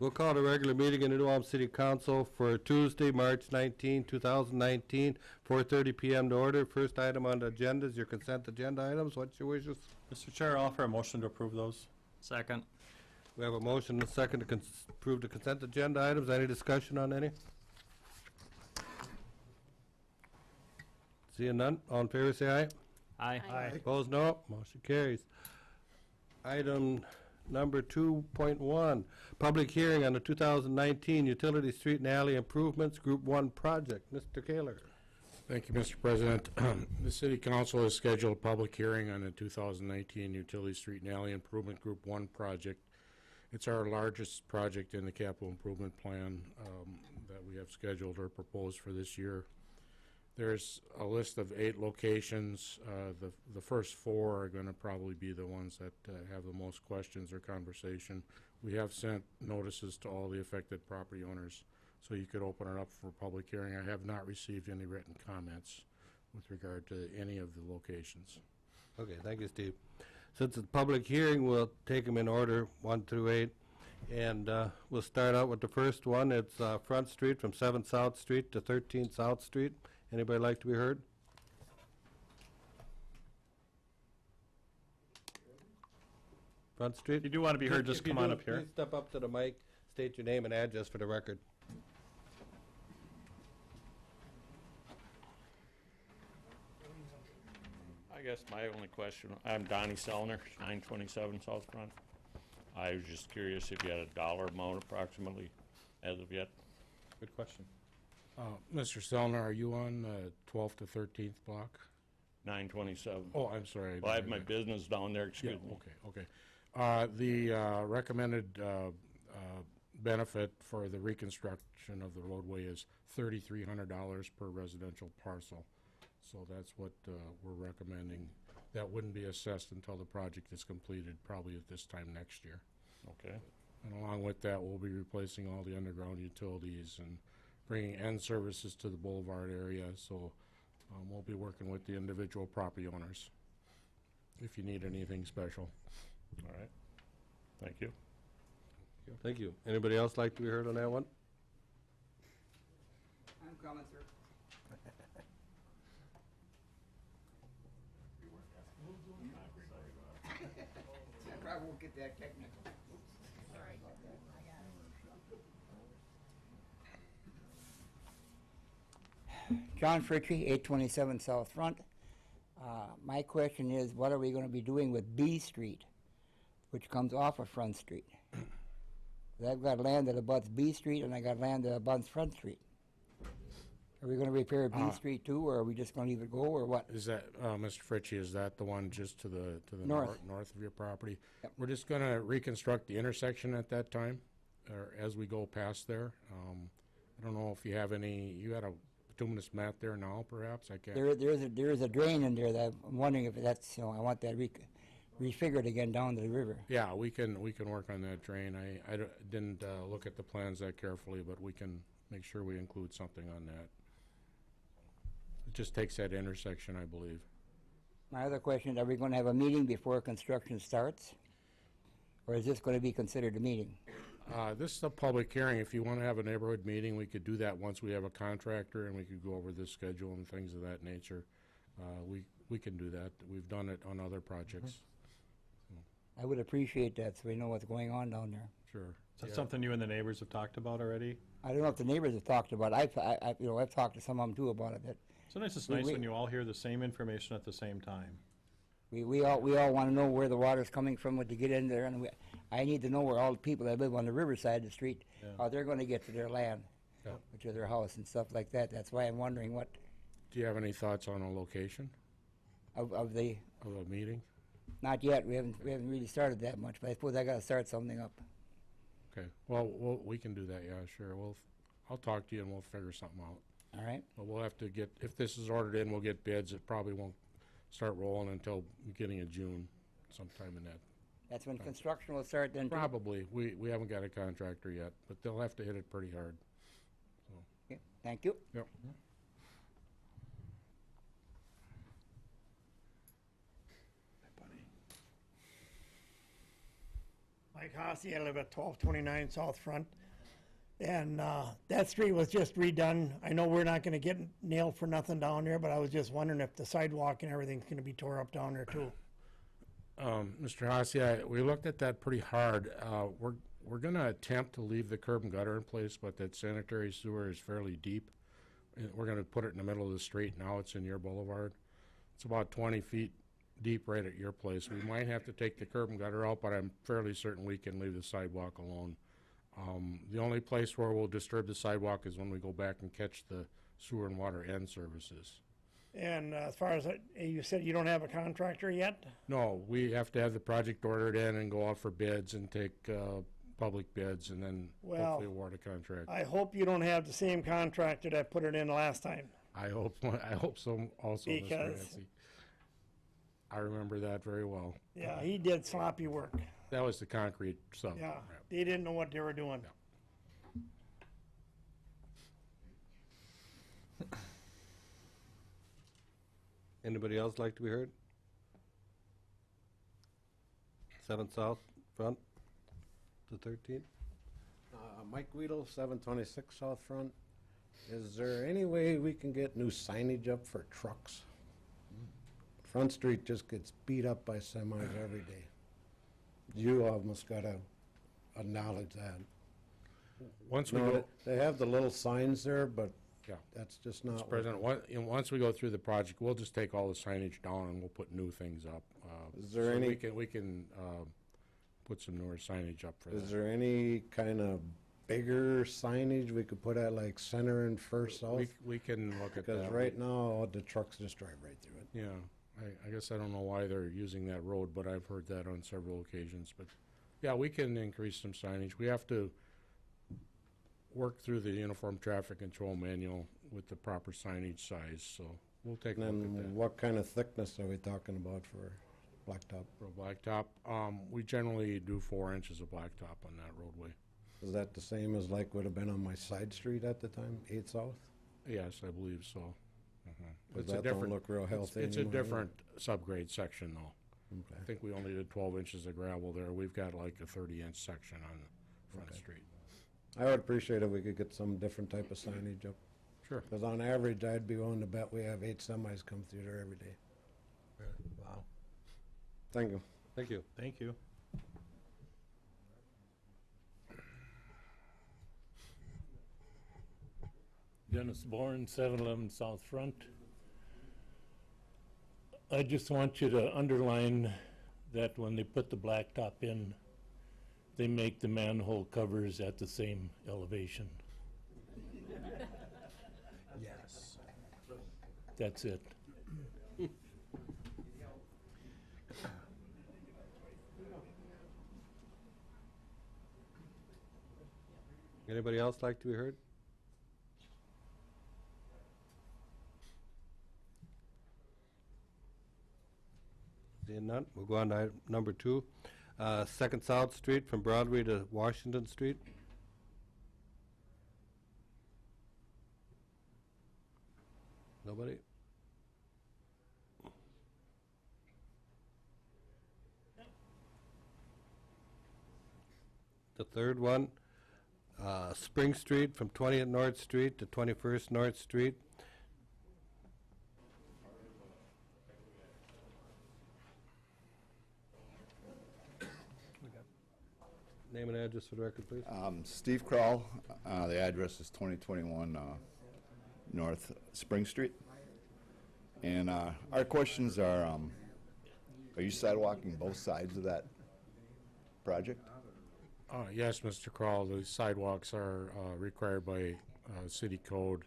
We'll call the regular meeting in the New Ulm City Council for Tuesday, March 19, 2019, 4:30 p.m. to order. First item on the agenda is your consent agenda items. What's your wishes? Mr. Chair, I'll offer a motion to approve those. Second. We have a motion and a second to approve the consent agenda items. Any discussion on any? Seeing none, all in favor say aye. Aye. Opposed, no. Motion carries. Item number 2.1, public hearing on the 2019 Utility Street and Alley Improvements Group 1 project. Mr. Kaler. Thank you, Mr. President. The City Council has scheduled a public hearing on the 2019 Utility Street and Alley Improvement Group 1 project. It's our largest project in the capital improvement plan that we have scheduled or proposed for this year. There's a list of 8 locations. The first 4 are going to probably be the ones that have the most questions or conversation. We have sent notices to all the affected property owners, so you could open it up for public hearing. I have not received any written comments with regard to any of the locations. Okay, thank you, Steve. Since it's a public hearing, we'll take them in order, 1 through 8. And we'll start out with the first one. It's Front Street from 7th South Street to 13th South Street. Anybody like to be heard? Front Street? If you do want to be heard, just come on up here. Please step up to the mic, state your name and address for the record. I guess my only question, I'm Donnie Sellner, 927 South Front. I was just curious if you had a dollar amount approximately as of yet. Good question. Mr. Sellner, are you on 12th to 13th block? 927. Oh, I'm sorry. Well, I have my business down there, excuse me. Okay. The recommended benefit for the reconstruction of the roadway is $3,300 per residential parcel. So that's what we're recommending. That wouldn't be assessed until the project is completed, probably at this time next year. Okay. And along with that, we'll be replacing all the underground utilities and bringing end services to the boulevard area. So we'll be working with the individual property owners if you need anything special. All right. Thank you. Thank you. Anybody else like to be heard on that one? I'm coming, sir. I probably won't get that technical. Sorry about that. John Fritchie, 827 South Front. My question is, what are we going to be doing with B Street, which comes off of Front Street? I've got land that abuts B Street, and I got land that abuts Front Street. Are we going to repair B Street too, or are we just going to leave it go, or what? Is that, Mr. Fritchie, is that the one just to the north of your property? Yep. We're just going to reconstruct the intersection at that time, or as we go past there. I don't know if you have any, you had a bituminous mat there now, perhaps? I can't. There is a drain in there that I'm wondering if that's, I want that refigured again down to the river. Yeah, we can work on that drain. I didn't look at the plans that carefully, but we can make sure we include something on that. It just takes that intersection, I believe. My other question, are we going to have a meeting before construction starts? Or is this going to be considered a meeting? This is a public hearing. If you want to have a neighborhood meeting, we could do that once we have a contractor, and we could go over this schedule and things of that nature. We can do that. We've done it on other projects. I would appreciate that so we know what's going on down there. Sure. Is that something you and the neighbors have talked about already? I don't know if the neighbors have talked about it. I've talked to some of them too about it. Sometimes it's nice when you all hear the same information at the same time. We all want to know where the water's coming from to get in there, and I need to know where all the people that live on the riverside of the street, how they're going to get to their land, to their house and stuff like that. That's why I'm wondering what. Do you have any thoughts on a location Of a meeting? Not yet. We haven't really started that much, but I suppose I got to start something up. Okay. Well, we can do that. Yeah, sure. I'll talk to you and we'll figure something out. All right. But we'll have to get, if this is ordered in, we'll get bids. It probably won't start rolling until beginning of June, sometime in that. That's when construction will start then? Probably. We haven't got a contractor yet, but they'll have to hit it pretty hard. So. Okay. Thank you. Yep. Mike Hossie, I live at 1229 South Front. And that street was just redone. I know we're not gonna get nailed for nothing down there, but I was just wondering if the sidewalk and everything's gonna be tore up down there too. Mr. Hassey, we looked at that pretty hard. We're gonna attempt to leave the curb and gutter in place, but that sanitary sewer is fairly deep. And we're gonna put it in the middle of the street. Now it's in your boulevard. It's about 20 feet deep right at your place. We might have to take the curb and gutter out, but I'm fairly certain we can leave the sidewalk alone. The only place where we'll disturb the sidewalk is when we go back and catch the sewer and water end services. And as far as, you said you don't have a contractor yet? No, we have to have the project ordered in and go out for bids and take public bids and then Well, hopefully award a contract. I hope you don't have the same contractor that put it in last time. I hope so also, Mr. Because- Hassey. I remember that very well. Yeah, he did sloppy work. That was the concrete sub. Yeah, they didn't know what they were doing. Anybody else like to be heard? 7 South Front to 13? Mike Weedle, 726 South Front. Is there any way we can get new signage up for trucks? Front Street just gets beat up by semis every day. You almost gotta acknowledge that. Once we No, go, they have the little signs there, but Yeah. that's just not. Mr. President, once we go through the project, we'll just take all the signage down and we'll put new things up. Is there so any- we can put some newer signage up for Is that. there any kind of bigger signage we could put at like Center and First South? We can look at that. Because right now, the trucks just drive right through it. Yeah, I guess I don't know why they're using that road, but I've heard that on several occasions. But, yeah, we can increase some signage. We have to work through the Uniform Traffic Control Manual with the proper signage size, so we'll take a And look at then that. what kind of thickness are we talking about for blacktop? For blacktop, we generally do 4 inches of blacktop on that roadway. Is that the same as like would have been on my side street at the time, 8 South? Yes, I believe so. Does It's a that don't different- look real healthy It's a anymore, different subgrade section, though. Okay. I think we only did 12 inches of gravel there. We've got like a 30-inch section on Front Street. I would appreciate if we could get some different type of signage up. Sure. Because on average, I'd be willing to bet we have 8 semis come through there every day. Wow. Thank you. Thank you. Thank you. Dennis Bourne, 711 South Front. I just want you to underline that when they put the blacktop in, they make the manhole covers at the same elevation. Yes. That's it. Anybody else like to be heard? Seeing none, we'll go on to item number 2. 2nd South Street from Broadway to Washington Street. Nobody? The third one, Spring Street from 20th North Street to 21st North Street. Name and address for the record, please. Steve Kroll, the address is 2021 North Spring Street. And our questions are you sidewalking both sides of that project? Yes, Mr. Kroll, the sidewalks are required by city code,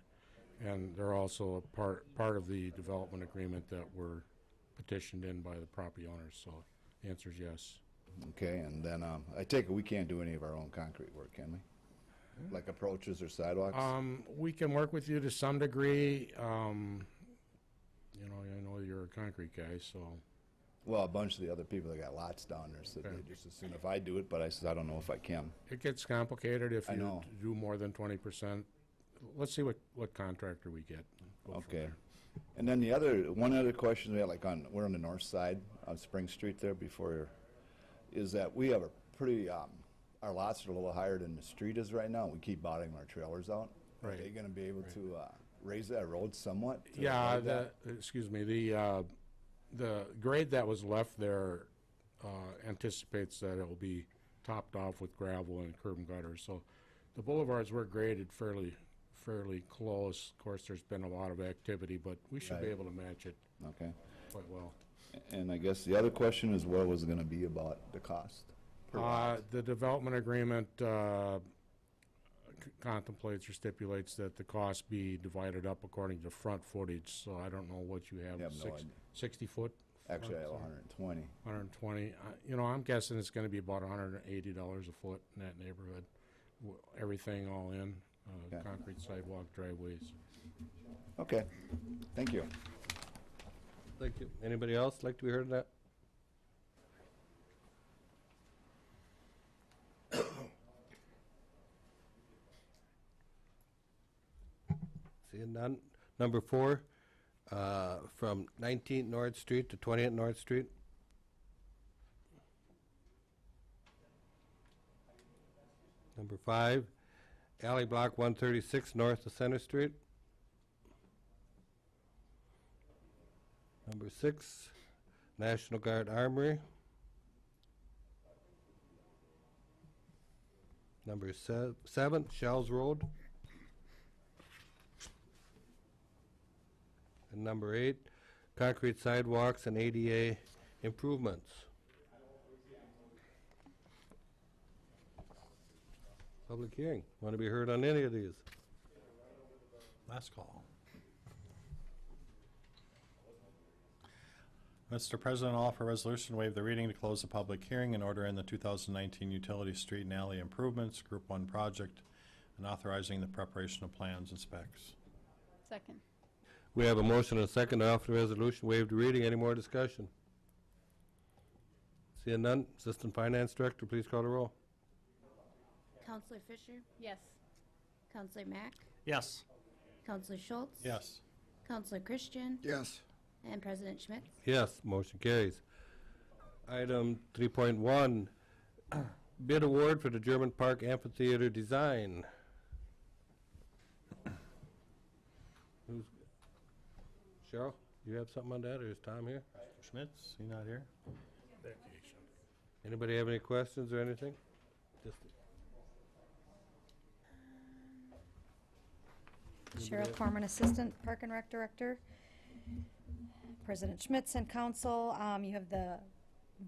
and they're also a part of the development agreement that were petitioned in by the property owners, so the answer is yes. Okay, and then I take it we can't do any of our own concrete work, can we? Like approaches or sidewalks? We can work with you to some degree. You know, I know you're a concrete guy, so. Well, a bunch of the other people that got lots down there said Okay. they just as soon if I do it, but I said I don't know if I can. It gets complicated if I you know. do more than 20%. Let's see what contractor we get. Go from Okay. there. And then one other question we had, like we're on the north side on Spring Street there before, is that we have a pretty, our lots are a little higher than the street is right now. We keep bottoming our trailers out. Are Right. they gonna be able to, raise that road somewhat? to Yeah, avoid that? excuse me, the grade that was left there anticipates that it'll be topped off with gravel and curb and gutter. So the boulevards were graded fairly close. Of course, there's been a lot of activity, but we should be Right. able to match it Okay. quite well. And I guess the other question is what was it gonna be about the cost? per lot? The development agreement contemplates or stipulates that the cost be divided up according to front footage, so I don't know what you have, You have no idea. 60 foot? Actually, I have 120. 120. You know, I'm guessing it's gonna be about $180 a foot in that neighborhood. Everything all in, Okay. concrete sidewalk, driveways. Okay, thank you. Thank you. Anybody else like to be heard of that? Seeing none. Number 4, from 19th North Street to 20th North Street. Number 5, alley block 136 north of Center Street. Number 6, National Guard Armory. Number 7, Shells Road. And number 8, concrete sidewalks and ADA improvements. Public hearing. Want to be heard on any of these? Last call. Mr. President, I'll offer a resolution to waive the reading to close the public hearing and order in the 2019 utility street and alley improvements, Group 1 project, and authorizing the preparation of plans and specs. Second. We have a motion and a second to offer the resolution, waive the reading. Any more discussion? Seeing none, Assistant Finance Director, please call the roll. Counselor Fisher? Yes. Counselor Mack? Yes. Counselor Schultz? Yes. Counselor Christian? Yes. And President Schmidt? Yes, motion carries. Item 3.1, bid award for the German Park Amphitheater design. Who's, Cheryl, you have something on that, or is Tom here? Mr. Schmitz, he not here? Anybody have any questions or anything? Just Cheryl Corman, Assistant Park and Rec Director. President Schmitz and Council, you have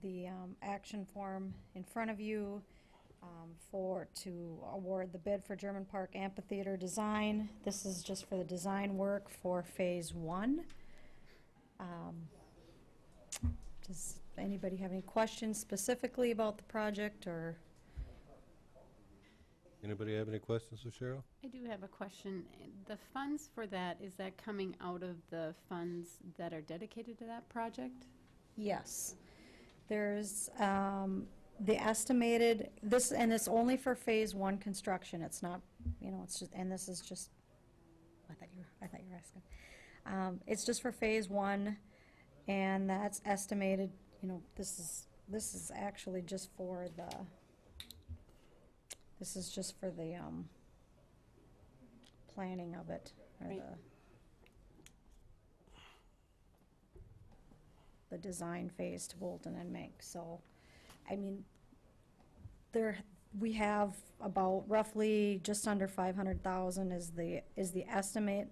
the action form in front of you to award the bid for German Park Amphitheater design. This is just for the design work for Phase 1. Does anybody have any questions specifically about the project, or? Anybody have any questions for Cheryl? I do have a question. The funds for that, is that coming out of the funds that are dedicated to that project? Yes. There's the estimated, and it's only for Phase 1 construction. It's not, it's just, and this is just, I thought you were asking. It's just for Phase 1, and that's estimated, this is actually just for the, this is just for the planning of it, or Right. the design phase to Bolton and Mink. So, I mean, we have about roughly just under 500,000 is the estimate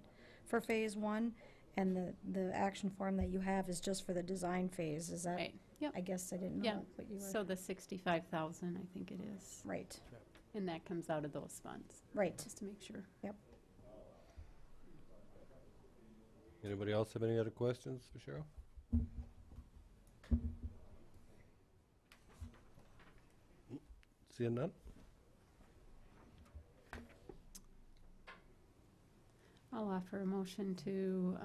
for Phase 1, and the action form that you have is just for the design phase. Is that? Right, yep. I guess I didn't Yeah, know what you were. so the 65,000, I think it is. Right, And that comes out of those funds, right. just to make sure. Yep. Anybody else have any other questions for Cheryl? Seeing none? I'll offer a motion to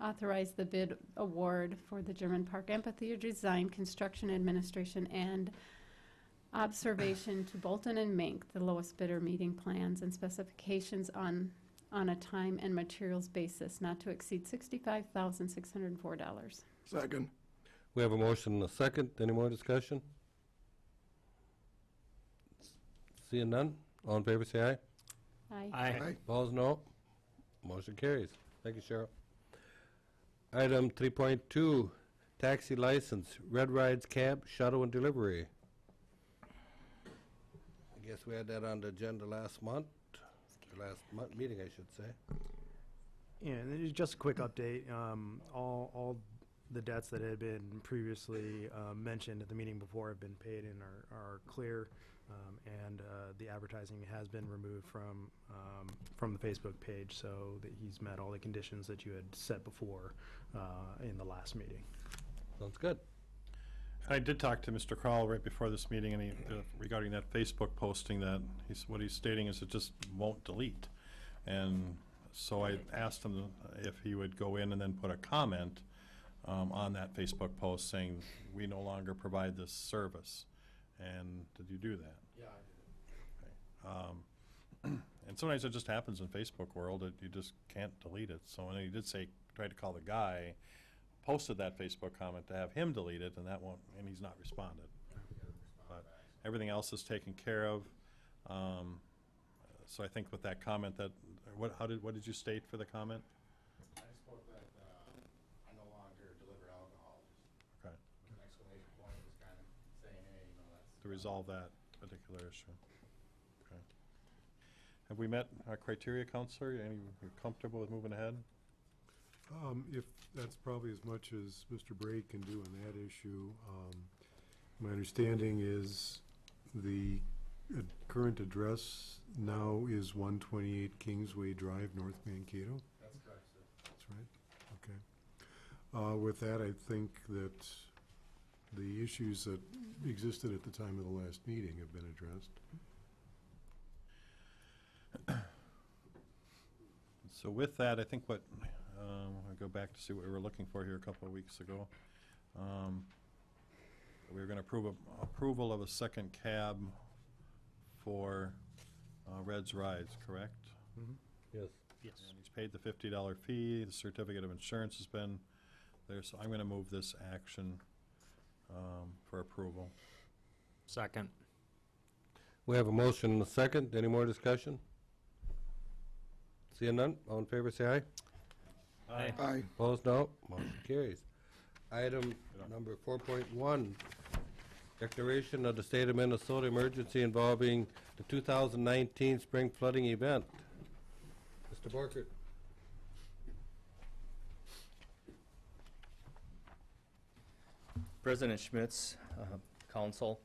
authorize the bid award for the German Park Amphitheater design, construction, administration, and observation to Bolton and Mink, the lowest bidder, meeting plans and specifications on a time and materials basis not to exceed $65,604. Second. We have a motion and a second. Any more discussion? Seeing none, all in favor, say aye. Aye. Opposed, no. Motion carries. Thank you, Cheryl. Item 3.2, taxi license, Red Rides Cab, Shuttle and Delivery. I guess we had that on the agenda last month, or last meeting, I should say. Yeah, and then just a quick update. All the debts that had been previously mentioned at the meeting before have been paid and are clear, and the advertising has been removed from the Facebook page, so that he's met all the conditions that you had set before in the last meeting. Sounds good. I did talk to Mr. Crowell right before this meeting, and regarding that Facebook posting, that what he's stating is it just won't delete. And so I asked him if he would go in and then put a comment on that Facebook post saying, we no longer provide this service. And did you do that? Yeah, I did. Okay. And sometimes it just happens in Facebook world that you just can't delete it. So when he did say, tried to call the guy, posted that Facebook comment to have him delete it, and that won't, and he's not responded. But everything else is taken care of. So I think with that comment, that what did you state for the comment? I spoke that I no longer deliver alcohol. Okay. With an exclamation point was kind of saying, hey, that's. To resolve that particular issue. Okay. Have we met our criteria, Counselor? You're comfortable with moving ahead? If that's probably as much as Mr. Bray can do on that issue. My understanding is the current address now is 128 Kingsway Drive, North Mankato. That's correct, sir. That's right. Okay. With that, I think that the issues that existed at the time of the last meeting have been addressed. So with that, I think what, I'll go back to see what we were looking for here a couple of weeks ago. We were going to approve approval of a second cab for Red's Rides, correct? Yes. Yes. And he's paid the $50 fee, the certificate of insurance has been there, so I'm going to move this action for approval. Second. We have a motion and a second. Any more discussion? Seeing none, all in favor, say aye. Aye. Opposed, no. Motion carries. Item number 4.1, declaration of the state of Minnesota emergency involving the 2019 spring flooding event. Mr. Borkert. President Schmitz, Council.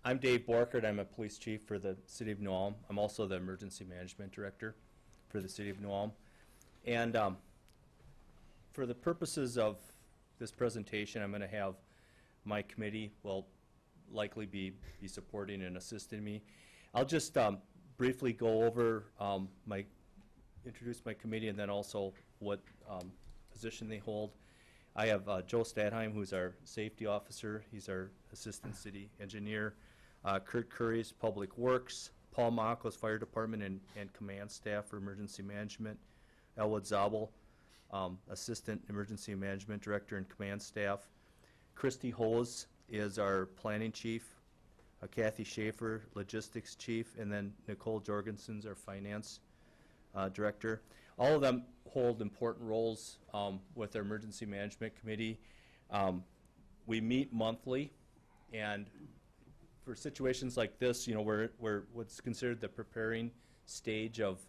I'm Dave Borkert. I'm a police chief for the City of New Ulm. I'm also the Emergency Management Director for the City of New Ulm. And for the purposes of this presentation, I'm going to have my committee will likely be supporting and assisting me. I'll just briefly go over introduce my committee and then also what position they hold. I have Joe Stadheim, who's our safety officer. He's our assistant city engineer. Kurt Curry's Public Works. Paul Mockles, Fire Department and Command Staff for Emergency Management. Elwood Zabel, Assistant Emergency Management Director and Command Staff. Christy Hose is our Planning Chief. Kathy Schaefer, Logistics Chief, and then Nicole Jorgensen's our Finance Director. All of them hold important roles with our Emergency Management Committee. We meet monthly, and for situations like this, you know, we're what's considered the preparing stage of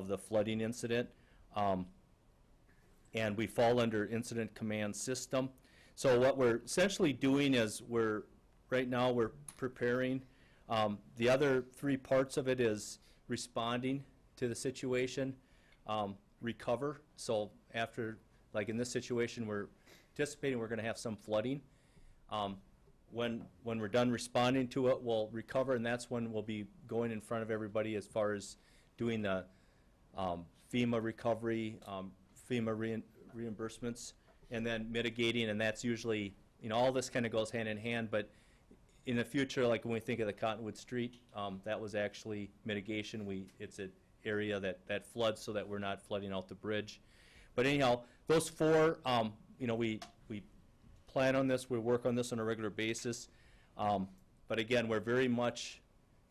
the flooding incident, and we fall under Incident Command System. So what we're essentially doing is right now we're preparing. The other three parts of it is responding to the situation, recover. So after, like in this situation, we're anticipating we're going to have some flooding. When we're done responding to it, we'll recover, and that's when we'll be going in front of everybody as far as doing the FEMA recovery, FEMA reimbursements, and then mitigating, and that's usually, you know, all this kind of goes hand in hand, but in the future, like when we think of the Cottonwood Street, that was actually mitigation. It's an area that floods so that we're not flooding out the bridge. But anyhow, those four, you know, we plan on this, we work on this on a regular basis. But again, we're very much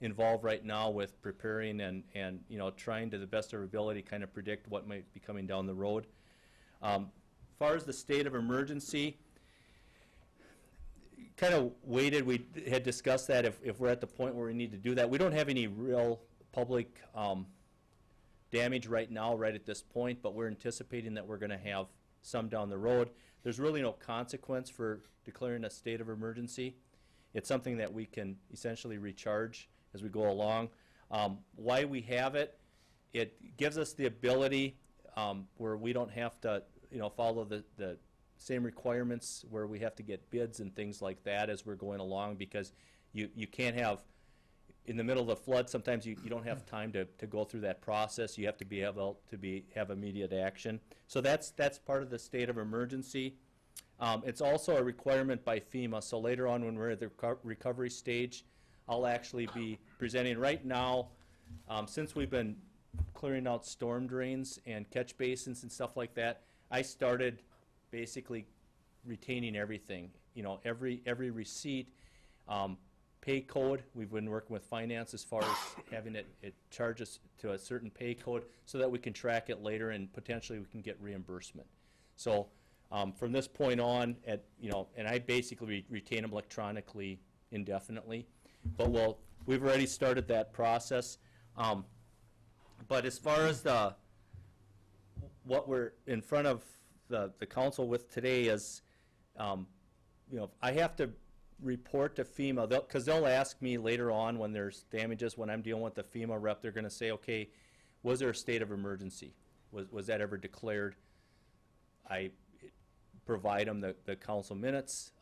involved right now with preparing and you know, trying to the best of our ability kind of predict what might be coming down the road. As far as the state of emergency, kind of waited, we had discussed that if we're at the point where we need to do that. We don't have any real public damage right now, right at this point, but we're anticipating that we're going to have some down the road. There's really no consequence for declaring a state of emergency. It's something that we can essentially recharge as we go along. Why we have it, it gives us the ability where we don't have to, you know, follow the same requirements where we have to get bids and things like that as we're going along, because you can't have, in the middle of the flood, sometimes you don't have time to go through that process. You have to be able to have immediate action. So that's part of the state of emergency. It's also a requirement by FEMA. So later on when we're at the recovery stage, I'll actually be presenting. Right now, since we've been clearing out storm drains and catch basins and stuff like that, I started basically retaining everything. You know, every receipt, pay code. We've been working with finance as far as having it charges to a certain pay code so that we can track it later and potentially we can get reimbursement. So from this point on, and I basically retain them electronically indefinitely. But we've already started that process. But as far as what we're in front of the council with today is, you know, I have to report to FEMA, because they'll ask me later on when there's damages, when I'm dealing with the FEMA rep, they're going to say, okay, was there a state of emergency? Was that ever declared? I provide them the council minutes,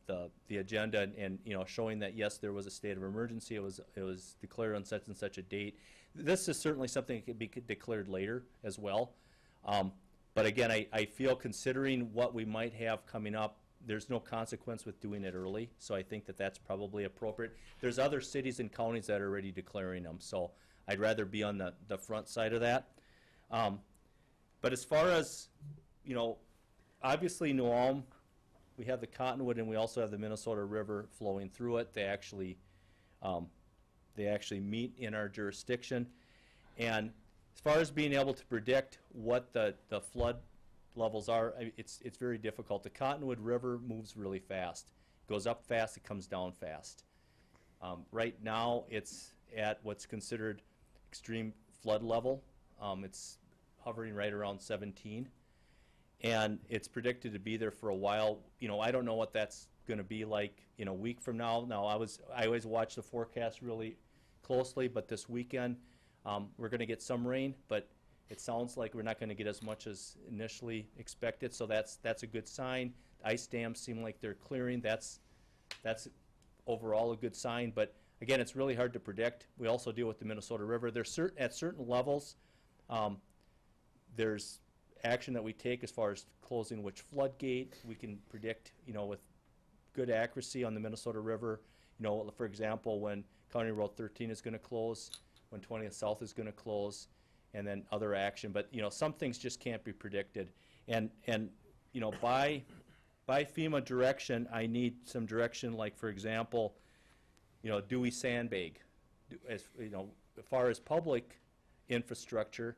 the agenda, and you know, showing that yes, there was a state of emergency. It was declared on such and such a date. This is certainly something that could be declared later as well. But again, I feel, considering what we might have coming up, there's no consequence with doing it early, so I think that that's probably appropriate. There's other cities and counties that are already declaring them, so I'd rather be on the front side of that. But as far as, you know, obviously New Ulm, we have the Cottonwood and we also have the Minnesota River flowing through it. They actually meet in our jurisdiction. And as far as being able to predict what the flood levels are, it's very difficult. The Cottonwood River moves really fast. It goes up fast, it comes down fast. Right now, it's at what's considered extreme flood level. It's hovering right around 17. And it's predicted to be there for a while. You know, I don't know what that's going to be like in a week from now. Now, I always watch the forecast really closely, but this weekend we're going to get some rain, but it sounds like we're not going to get as much as initially expected, so that's a good sign. Ice dams seem like they're clearing. That's overall a good sign, but again, it's really hard to predict. We also deal with the Minnesota River. There's at certain levels, there's action that we take as far as closing which floodgate. We can predict, you know, with good accuracy on the Minnesota River, you know, for example, when County Road 13 is going to close, when 20th South is going to close, and then other action. But, you know, some things just can't be predicted. And you know, by FEMA direction, I need some direction, like, for example, you know, do we sandbag? As you know, as far as public infrastructure,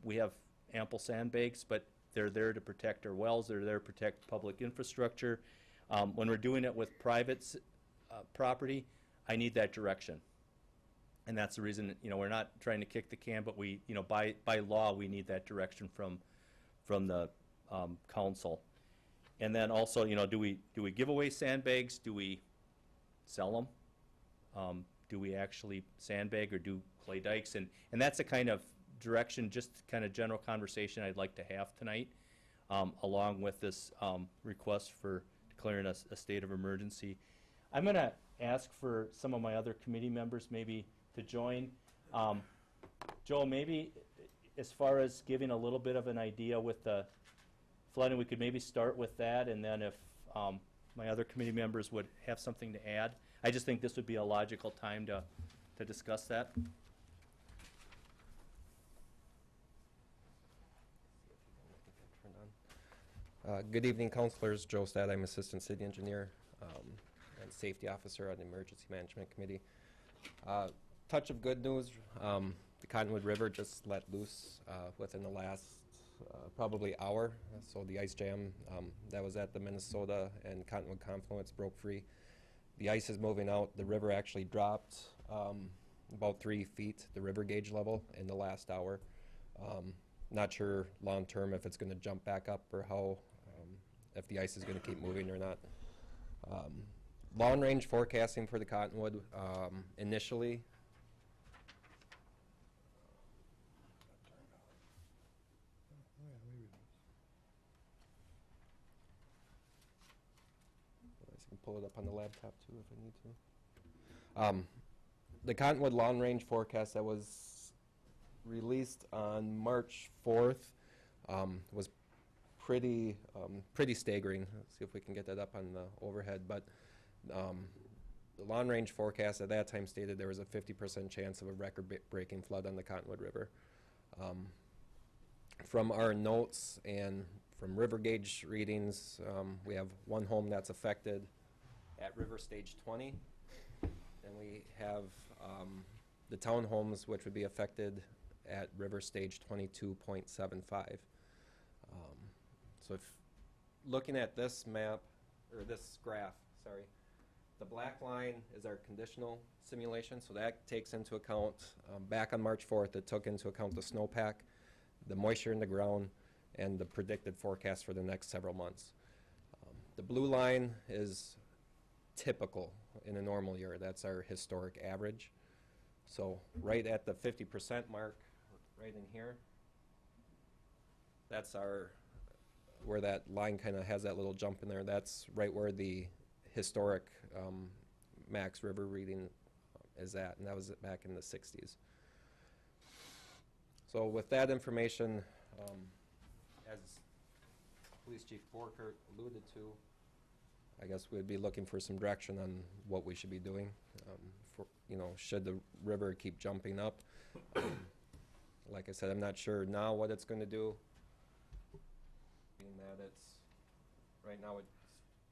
we have ample sandbags, but they're there to protect our wells. They're there to protect public infrastructure. When we're doing it with private property, I need that direction. And that's the reason, you know, we're not trying to kick the can, but we, you know, by law, we need that direction from the council. And then also, you know, do we give away sandbags? Do we sell them? Do we actually sandbag or do clay dikes? And that's the kind of direction, just kind of general conversation I'd like to have tonight, along with this request for declaring a state of emergency. I'm going to ask for some of my other committee members maybe to join. Joe, maybe as far as giving a little bit of an idea with the flooding, we could maybe start with that, and then if my other committee members would have something to add. I just think this would be a logical time to discuss that. Good evening, councilors. Joe Stad, I'm Assistant City Engineer and Safety Officer on the Emergency Management Committee. Touch of good news, the Cottonwood River just let loose within the last probably hour. So the ice jam that was at the Minnesota and Cottonwood confluence broke free. The ice is moving out. The river actually dropped about 3 feet, the river gauge level, in the last hour. Not sure long term if it's going to jump back up or how, if the ice is going to keep moving or not. Long range forecasting for the Cottonwood initially. I can pull it up on the laptop too if I need to. The Cottonwood long range forecast that was released on March 4th was pretty staggering. Let's see if we can get that up on the overhead. But the long range forecast at that time stated there was a 50% chance of a record-breaking flood on the Cottonwood River. From our notes and from river gauge readings, we have one home that's affected at river stage 20. And we have the townhomes, which would be affected at river stage 22.75. So if looking at this map, or this graph, sorry, the black line is our conditional simulation. So that takes into account, back on March 4th, it took into account the snowpack, the moisture in the ground, and the predicted forecast for the next several months. The blue line is typical in a normal year. That's our historic average. So right at the 50% mark, right in here, that's our, where that line kind of has that little jump in there. That's right where the historic max river reading is at, and that was back in the 60s. So with that information, as Police Chief Borkert alluded to, I guess we'd be looking for some direction on what we should be doing. For, you know, should the river keep jumping up? Like I said, I'm not sure now what it's going to do. Being that it's right now it's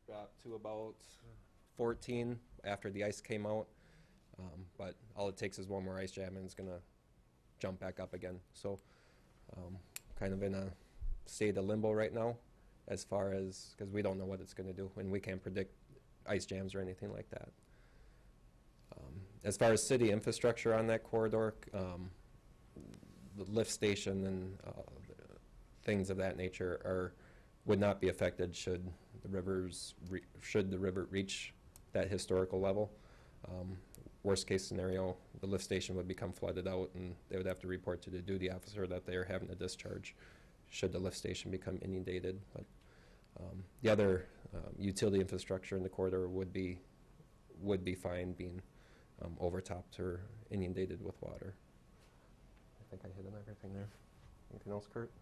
dropped to about 14 after the ice came out, but all it takes is one more ice jam and it's going to jump back up again. So kind of in a state of limbo right now, as far as, because we don't know what it's going to do, and we can't predict ice jams or anything like that. As far as city infrastructure on that corridor, the lift station and things of that nature would not be affected should the river reach that historical level. Worst case scenario, the lift station would become flooded out, and they would have to report to the duty officer that they are having a discharge should the lift station become inundated. But the other utility infrastructure in the corridor would be fine being overtopped or inundated with water. I think I hit on everything there. Anything else, Kurt?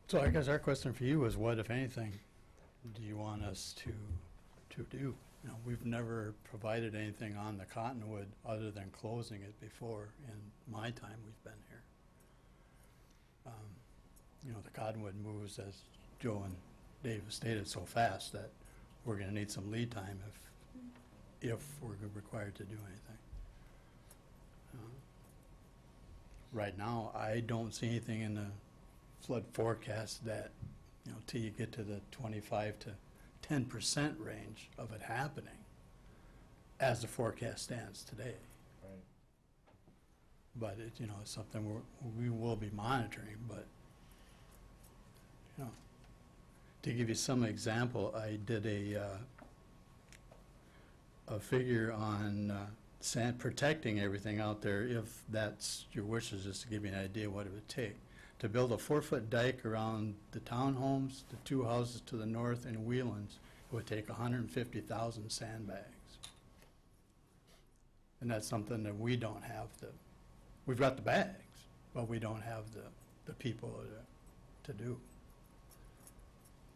So I guess our question for you is, what, if anything, do you want us to do? You know, we've never provided anything on the Cottonwood other than closing it before in my time we've been here. You know, the Cottonwood moves, as Joe and Dave have stated, so fast that we're going to need some lead time if we're required to do anything. Right now, I don't see anything in the flood forecast that, you know, till you get to the 25 to 10% range of it happening as the forecast stands today. Right. But it, you know, it's something we will be monitoring. But, you know, to give you some example, I did a figure on protecting everything out there, if that's your wishes, just to give you an idea what it would take. To build a 4-foot dike around the townhomes, the 2 houses to the north, and Wheelands, it would take 150,000 sandbags. And that's something that we don't have we've got the bags, but we don't have the people to do.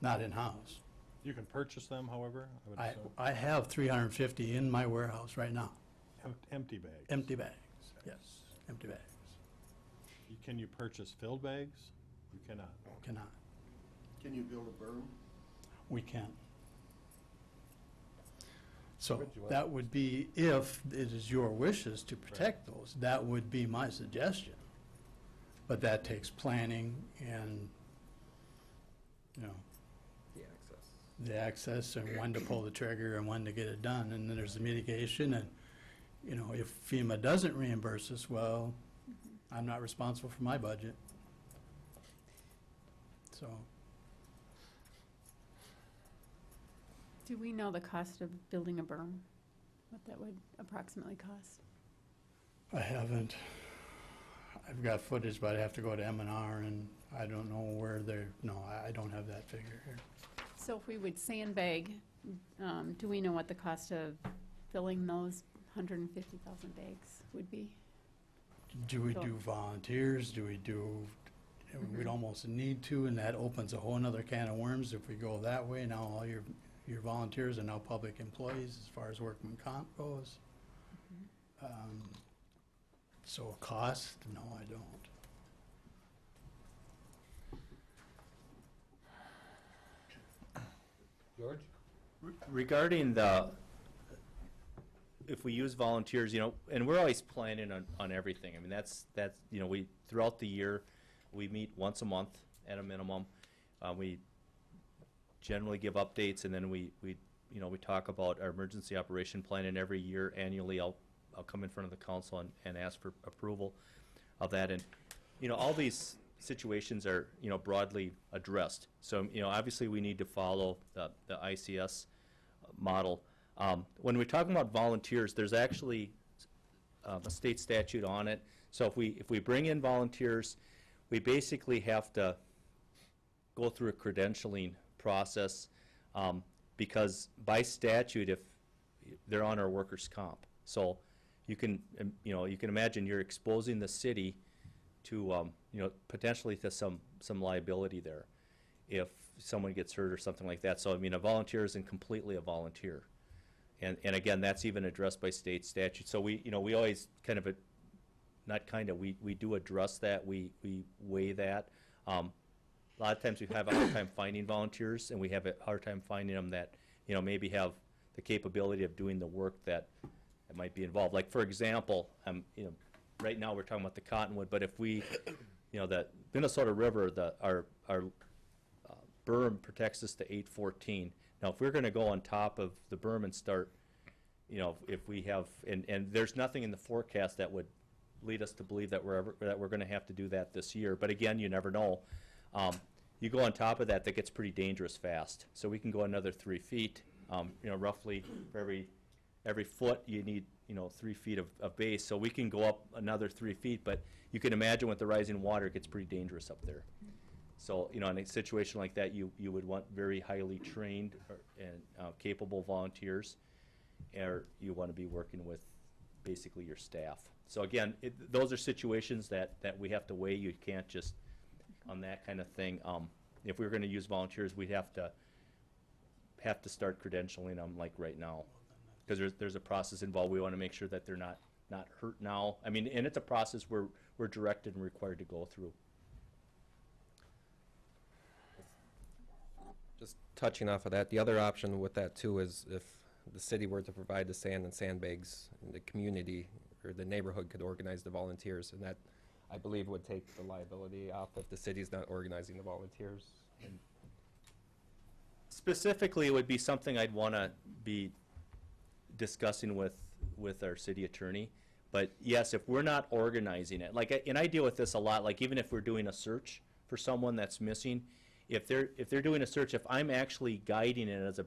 Not in-house. You can purchase them, however? I would assume. I have 350 in my warehouse right now. Empty bags? Empty bags, yes, empty bags. Can you purchase filled bags? You cannot. Cannot. Can you build a berm? We can. So that would be, if it is your wishes to protect those, that would be my suggestion. But that takes planning and, you know, the access and when to pull the trigger and when to get it done. And then there's the mitigation and, you know, if FEMA doesn't reimburse us, well, I'm not responsible for my budget. So, Do we know the cost of building a berm? What that would approximately cost? I haven't. I've got footage, but I have to go to M&R and I don't know where they're, no, I don't have that figure here. So if we would sandbag, do we know what the cost of filling those 150,000 bags would be? Do we Sure. do volunteers? Do we do, we'd almost need to, and that opens a whole nother can of worms if we go that way. Now all your volunteers are now public employees as far as workman comp goes. So cost, no, I don't. George? Regarding if we use volunteers, and we're always planning on everything. I mean, that's, we, throughout the year, we meet once a month at a minimum. We generally give updates, and then we talk about our emergency operation plan, and every year, annually, I'll come in front of the council and ask for approval of that. And, all these situations are, broadly addressed. So, obviously we need to follow the ICS model. When we're talking about volunteers, there's actually a state statute on it. So if we bring in volunteers, we basically have to go through a credentialing process because by statute, if they're on our workers' comp. So you can imagine you're exposing the city to potentially to some liability there if someone gets hurt or something like that. So I mean, a volunteer isn't completely a volunteer, and again, that's even addressed by state statute. So we always kind of we do address that. We weigh that. A lot of times we have a hard time finding volunteers, and we have a hard time finding them that maybe have the capability of doing the work that might be involved. Like for example, right now we're talking about the Cottonwood, but if we, the Minnesota River, our berm protects us to 814. Now, if we're going to go on top of the berm and start, if we have, and there's nothing in the forecast that would lead us to believe that we're going to have to do that this year. But again, you never know. You go on top of that, that gets pretty dangerous fast. So we can go another 3 feet. Roughly for every foot you need 3 feet of base, so we can go up another 3 feet, but you can imagine with the rising water it gets pretty dangerous up there. So in a situation like that, you would want very highly trained and capable volunteers, or you want to be working with basically your staff. So again, those are situations that we have to weigh. You can't just on that kind of thing. If we were going to use volunteers, we'd have to start credentialing them like right now, because there's a process involved. We want to make sure that they're not hurt now. I mean, and it's a process we're directed and required to go through. Just touching off of that, the other option with that too is if the city were to provide the sand and sandbags, the community or the neighborhood could organize the volunteers, and that I believe would take the liability off if the city's not organizing the volunteers. And specifically, it would be something I'd want to be discussing with our city attorney. But yes, if we're not organizing it, and I deal with this a lot, like even if we're doing a search for someone that's missing, if they're doing a search, if I'm actually guiding it as a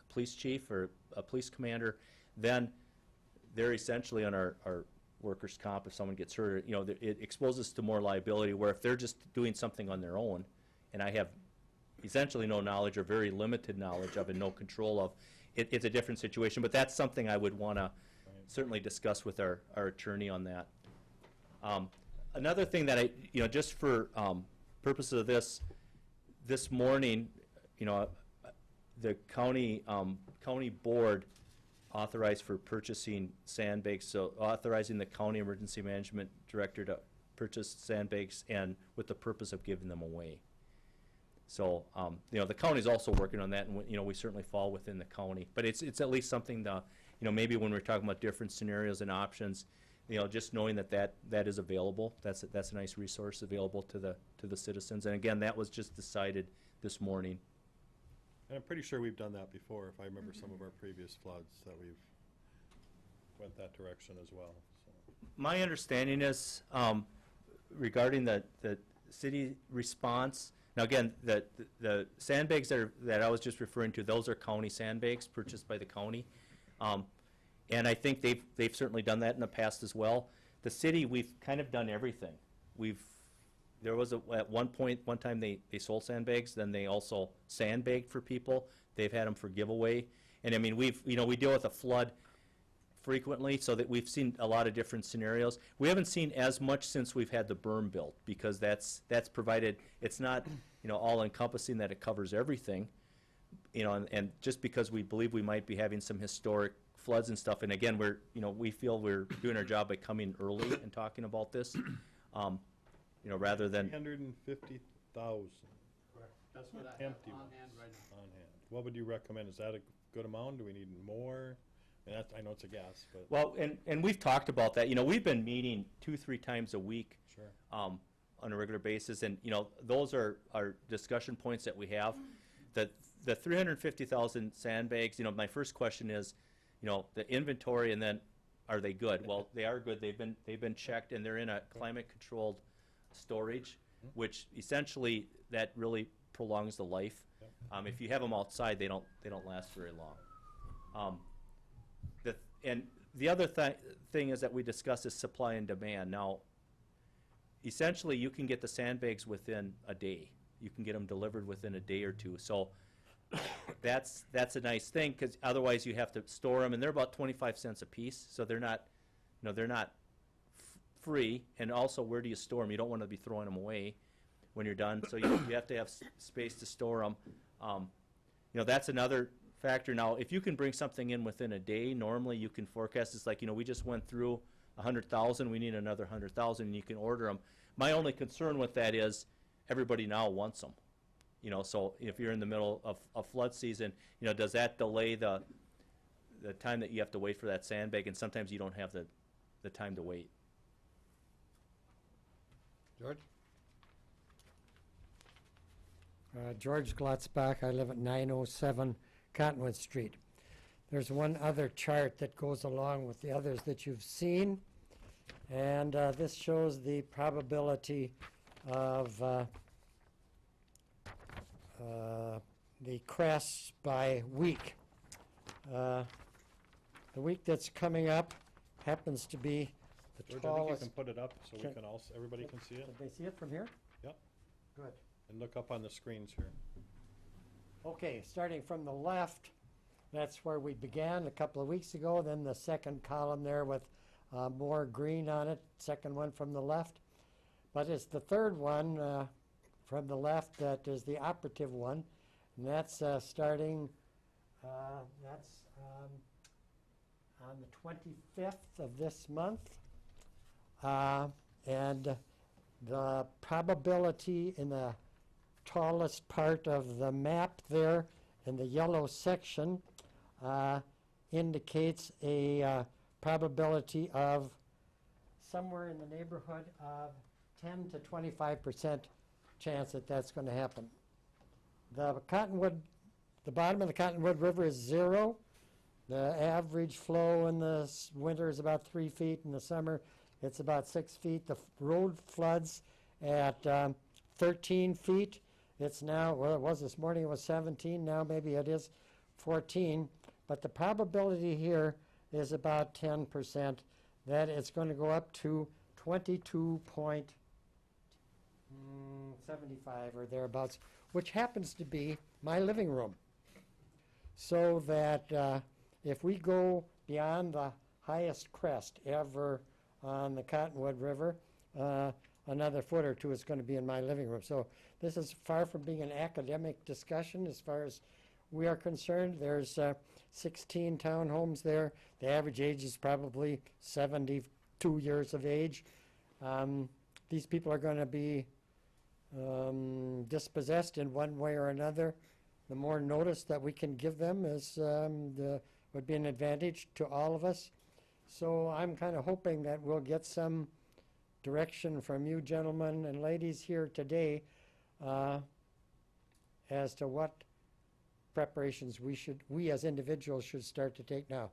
police chief or a police commander, then they're essentially on our workers' comp if someone gets hurt. It exposes to more liability, where if they're just doing something on their own, and I have essentially no knowledge or very limited knowledge of and no control of, it's a different situation. But that's something I would want to certainly discuss with our attorney on that. Another thing that just for purposes of this morning, the county board authorized for purchasing sandbags, so authorizing the county emergency management director to purchased sandbags and with the purpose of giving them away. So, you know, the county's also working on that, and, you know, we certainly fall within the county. But it's at least something to, you know, maybe when we're talking about different scenarios and options, you know, just knowing that is available, that's a nice resource available to the citizens. And again, that was just decided this morning. And I'm pretty sure we've done that before, if I remember some of our previous floods, that we've went that direction as well, so. My understanding is, regarding the city response, now again, the sandbags that I was just referring to, those are county sandbags purchased by the county. And I think they've certainly done that in the past as well. The city, we've kind of done everything. There was at one time they sold sandbags, then they also sandbagged for people. They've had them for giveaway. And I mean, we deal with a flood frequently, so that we've seen a lot of different scenarios. We haven't seen as much since we've had the berm built, because that's provided, it's not, you know, all encompassing that it covers everything, you know, and just because we believe we might be having some historic floods and stuff, and again, we feel we're doing our job by coming early and talking about this, you know, rather than. 350,000. Correct. That's what I have Empty on ones. hand right now. On hand. What would you recommend? Is that a good amount? Do we need more? And I know it's a guess, but. Well, and we've talked about that. You know, we've been meeting 2-3 times a week. Sure. On a regular basis, and, you know, those are discussion points that we have. The 350,000 sandbags, you know, my first question is, you know, the inventory, and then are they good? Well, they are good. They've been checked, and they're in a climate-controlled storage, which essentially that really prolongs the life. If you have them outside, they don't last very long. And the other thing is that we discussed is supply and demand. Now, essentially, you can get the sandbags within a day. You can get them delivered within a day or two. So that's a nice thing, because otherwise you have to store them, and they're about 25 cents a piece. So they're not, you know, they're not free. And also, where do you store them? You don't want to be throwing them away when you're done. So you have to have space to store them. You know, that's another factor. Now, if you can bring something in within a day, normally you can forecast. It's like, you know, we just went through 100,000. We need another 100,000, and you can order them. My only concern with that is everybody now wants them. You know, so if you're in the middle of flood season, you know, does that delay the time that you have to wait for that sandbag? And sometimes you don't have the time to wait. George? George Glotzbach. I live at 907 Cottonwood Street. There's one other chart that goes along with the others that you've seen, and this shows the probability of the crests by week. The week that's coming up happens to be the George, tallest. I think you can put it up so we can also, everybody can see it. Did they see it from here? Yep. Good. And look up on the screens here. Okay, starting from the left, that's where we began a couple of weeks ago. Then the second column there with more green on it, second one from the left. But it's the third one from the left that is the operative one. And that's starting, that's on the 25th of this month. And the probability in the tallest part of the map there in the yellow section indicates a probability of somewhere in the neighborhood of 10 to 25% chance that that's going to happen. The Cottonwood, the bottom of the Cottonwood River is 0. The average flow in the winter is about 3 feet. In the summer, it's about 6 feet. The road floods at 13 feet. It's now, well, it was this morning, it was 17. Now maybe it is 14. But the probability here is about 10% that it's going to go up to 22.75 or thereabouts, which happens to be my living room. So that if we go beyond the highest crest ever on the Cottonwood River, another foot or two is going to be in my living room. So this is far from being an academic discussion as far as we are concerned. There's 16 townhomes there. The average age is probably 72 years of age. these people are going to be dispossessed in one way or another, the more notice that we can give them would be an advantage to all of us. So I'm kind of hoping that we'll get some direction from you gentlemen and ladies here today as to what preparations we as individuals should start to take now.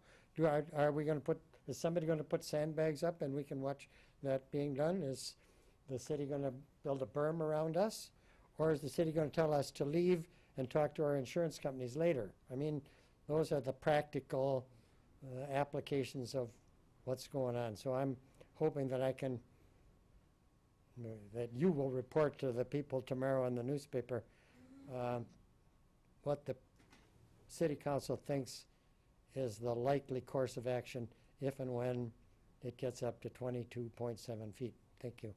Are we going to is somebody going to put sandbags up and we can watch that being done? Is the city going to build a berm around us? Or is the city going to tell us to leave and talk to our insurance companies later? I mean, those are the practical applications of what's going on. So I'm hoping that that you will report to the people tomorrow in the newspaper what the city council thinks is the likely course of action if and when it gets up to 22.7 feet. Thank you.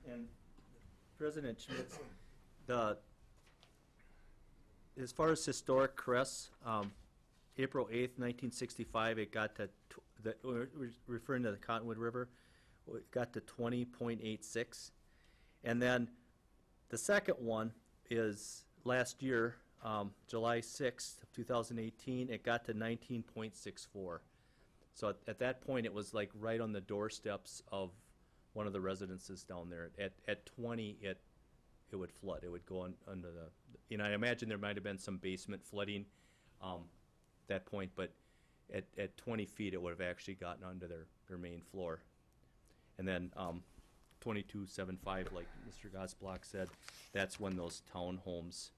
And President Schmitz, as far as historic crests, April 8th, 1965, it got to, we're referring to the Cottonwood River, it got to 20.86. And then the second one is last year, July 6th of 2018, it got to 19.64. So at that point, it was like right on the doorsteps of one of the residences down there. At 20, it would flood. It would go under the, I imagine there might have been some basement flooding that point, but at 20 feet, it would have actually gotten under their main floor. And then 22.75, like Mr. Gosblock said, that's when those townhomes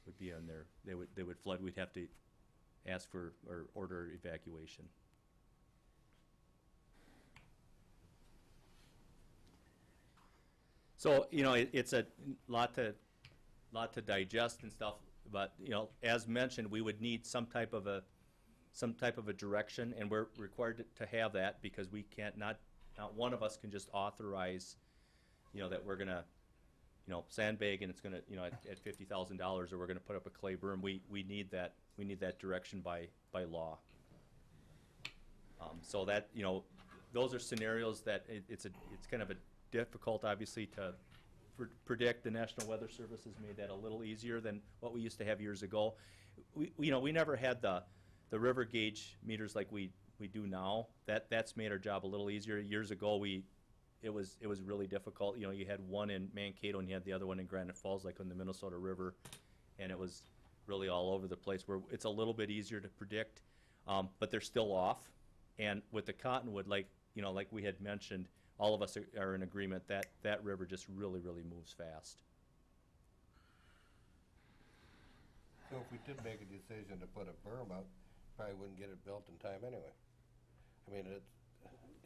would be on there. They would flood. We'd have to ask for or order evacuation. So it's a lot to digest and stuff. But as mentioned, we would need some type of a direction, and we're required to have that because we can't not one of us can just authorize, that we're gonna, sandbag and it's gonna, at $50,000, or we're gonna put up a clay berm. We need that direction by law. So that those are scenarios that it's kind of a difficult, obviously, to predict. The National Weather Service has made that a little easier than what we used to have years ago. We never had the river gauge meters like we do now. That's made our job a little easier. Years ago, it was really difficult. You had one in Mankato and you had the other one in Granite Falls, like on the Minnesota River, and it was really all over the place. Where it's a little bit easier to predict, but they're still off. And with the Cottonwood, like we had mentioned, all of us are in agreement that that river just really moves fast. So if we did make a decision to put a berm up, probably wouldn't get it built in time anyway. I mean,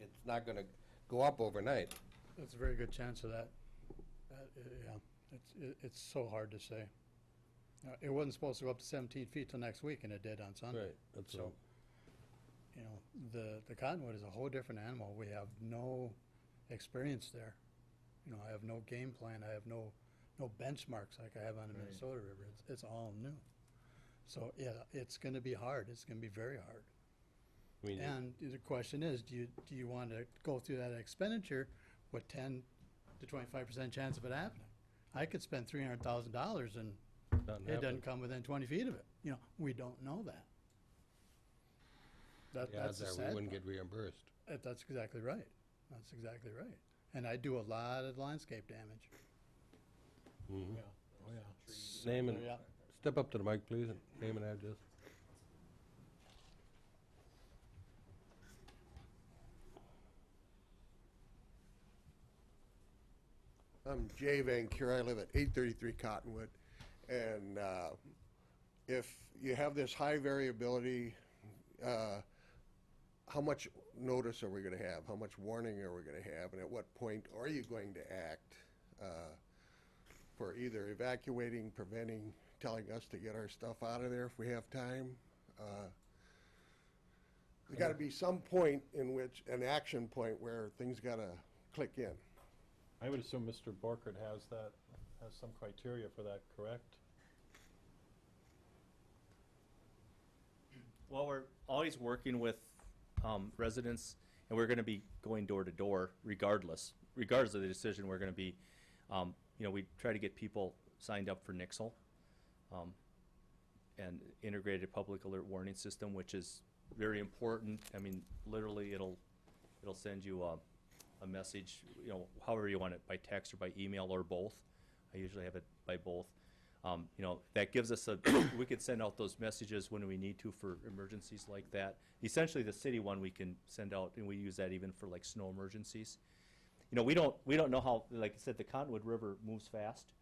it's not going to go up overnight. There's a very good chance of that. Yeah, it's so hard to say. It wasn't supposed to go up to 17 feet till next week, and it did on Sunday. Right. That's so. The Cottonwood is a whole different animal. We have no experience there. I have no game plan. I have no benchmarks like I have on the Minnesota River. It's all new. So yeah, it's going to be hard. It's going to be very hard. And the question is, do you want to go through that expenditure with 10 to 25% chance of it happening? I could spend $300,000 and it doesn't come within 20 feet of it. We don't know that. That's the sad we wouldn't part. get reimbursed. That's exactly right. That's exactly right. And I do a lot of landscape damage. Mm-hmm. Yeah. Oh yeah. Name and step up to the mic, please, and name and address. I'm Jay Van Cure. I live at 833 Cottonwood. And if you have this high variability, how much notice are we going to have? How much warning are we going to have? And at what point are you going to act for either evacuating, preventing, telling us to get our stuff out of there if we have time? There's got to be some point in which, an action point where things got to click in. I would assume Mr. Borkert has some criteria for that, correct? Well, we're always working with residents and we're gonna be going door to door regardless of the decision. We're gonna be, we try to get people signed up for Nixle, and integrated public alert warning system, which is very important. I mean, literally, it'll send you a message, however you want it, by text or by email or both. I usually have it by both. That gives us we could send out those messages when we need to for emergencies like that. Essentially, the city one we can send out, and we use that even for like snow emergencies. We don't know how, like I said, the Cottonwood River moves fast.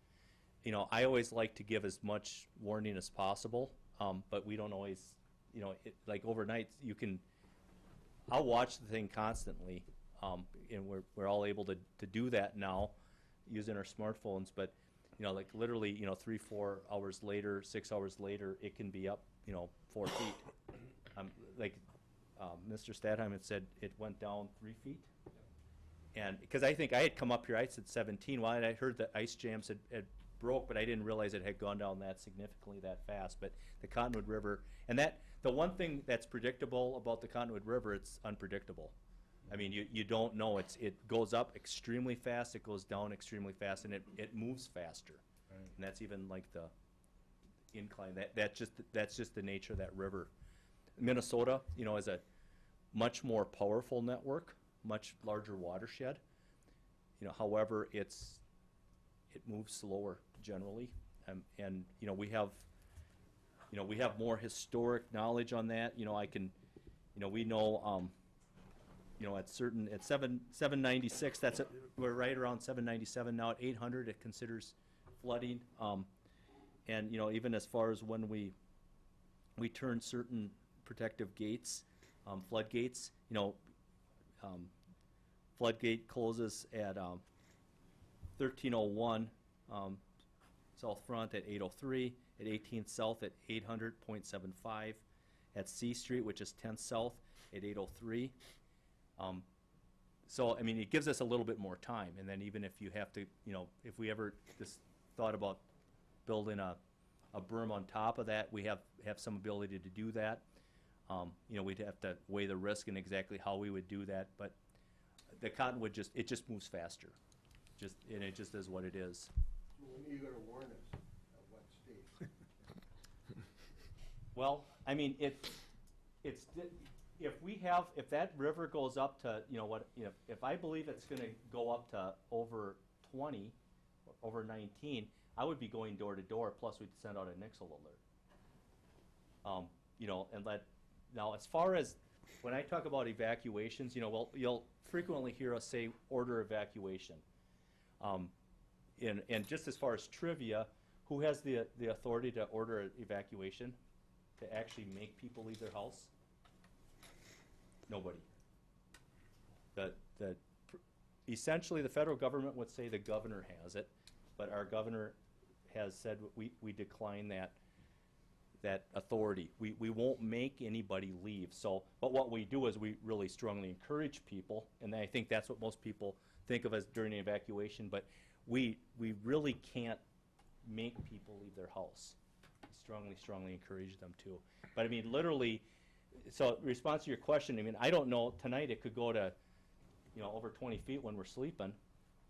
I always like to give as much warning as possible, but we don't always, like overnight, I'll watch the thing constantly, and we're all able to do that now using our smartphones, but, like literally, 3-4 hours later, 6 hours later, it can be up, 4 feet. Mr. Stadheim had said it went down 3 feet. And, because I think I had come up here, I said 17, well, and I heard that ice jams had broke, but I didn't realize it had gone down that significantly that fast. But the Cottonwood River, and the one thing that's predictable about the Cottonwood River, it's unpredictable. I mean, you don't know. It goes up extremely fast, it goes down extremely fast, and it moves faster. Right. And that's even like the incline. That's just the nature of that river. Minnesota, is a much more powerful network, much larger watershed. However, it moves slower generally, and we have more historic knowledge on that. We know at 796, we're right around 797 now. At 800, it considers flooding, and even as far as when we turn certain protective gates, floodgates. Floodgate closes at 1301 South Front at 803, at 18th South at 800.75, at C Street, which is 10th South, at 803. So, I mean, it gives us a little bit more time, and then even if you have to, if we ever just thought about building a berm on top of that, we have some ability to do that. We'd have to weigh the risk and exactly how we would do that, but the Cottonwood just moves faster, and it just is what it is. When are you gonna warn us at what stage? Well, I mean, if that river goes up to, if I believe it's gonna go up to over 20, over 19, I would be going door to door, plus we'd send out a Nixle alert. And now as far as, when I talk about evacuations, you'll frequently hear us say order evacuation. And just as far as trivia, who has the authority to order an evacuation, to actually make people leave their house? Nobody. Essentially, the federal government would say the governor has it, but our governor has said we decline that authority. We won't make anybody leave. But what we do is we really strongly encourage people, and I think that's what most people think of as during an evacuation, but we really can't make people leave their house. Strongly encourage them to. But I mean, literally, so in response to your question, I mean, I don't know, tonight it could go to, over 20 feet when we're sleeping.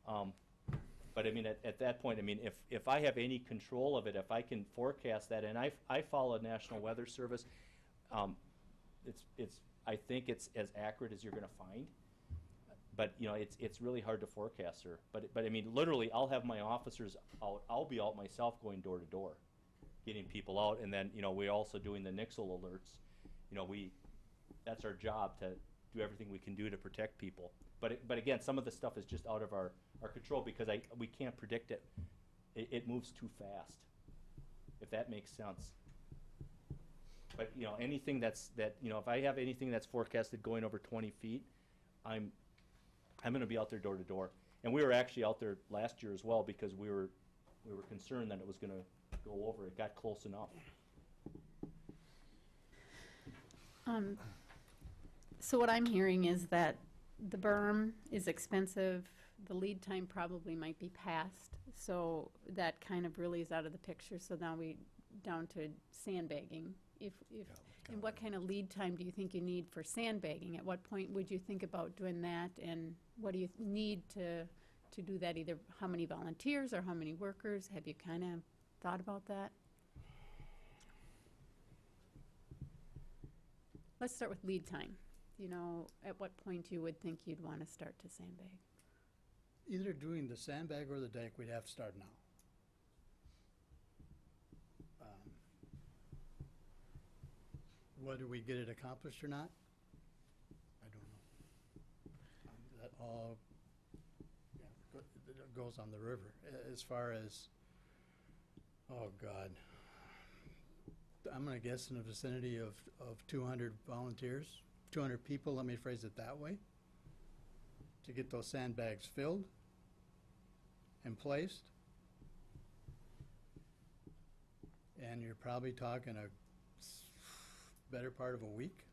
But I mean, at that point, I mean, if I have any control of it, if I can forecast that, and I follow National Weather Service, I think it's as accurate as you're going to find. But it's really hard to forecast, sir. But I mean, literally, I'll have my officers out. I'll be out myself going door to door, getting people out, and then we're also doing the Nixle alerts. That's our job, to do everything we can do to protect people. But again, some of the stuff is just out of our control because we can't predict it. It moves too fast, if that makes sense. But anything if I have anything that's forecasted going over 20 feet, I'm going to be out there door to door. And we were actually out there last year as well because we were concerned that it was going to go over. It got close enough. So what I'm hearing is that the berm is expensive, the lead time probably might be past, so that kind of really is out of the picture. So now we down to sandbagging. And what kind of lead time do you think you need for sandbagging? At what point would you think about doing that, and what do you need to do that? Either how many volunteers or how many workers? Have you kind of thought about that? Let's start with lead time. You know, at what point you would think you'd want to start to sandbag? Either doing the sandbag or the dike, we'd have to start now. Whether we get it accomplished or not, I don't know. That all goes on the river. As far as, oh God, I'm gonna guess in the vicinity of 200 volunteers, 200 people, let me phrase it that way, to get those sandbags filled and placed. And you're probably talking a better part of a week.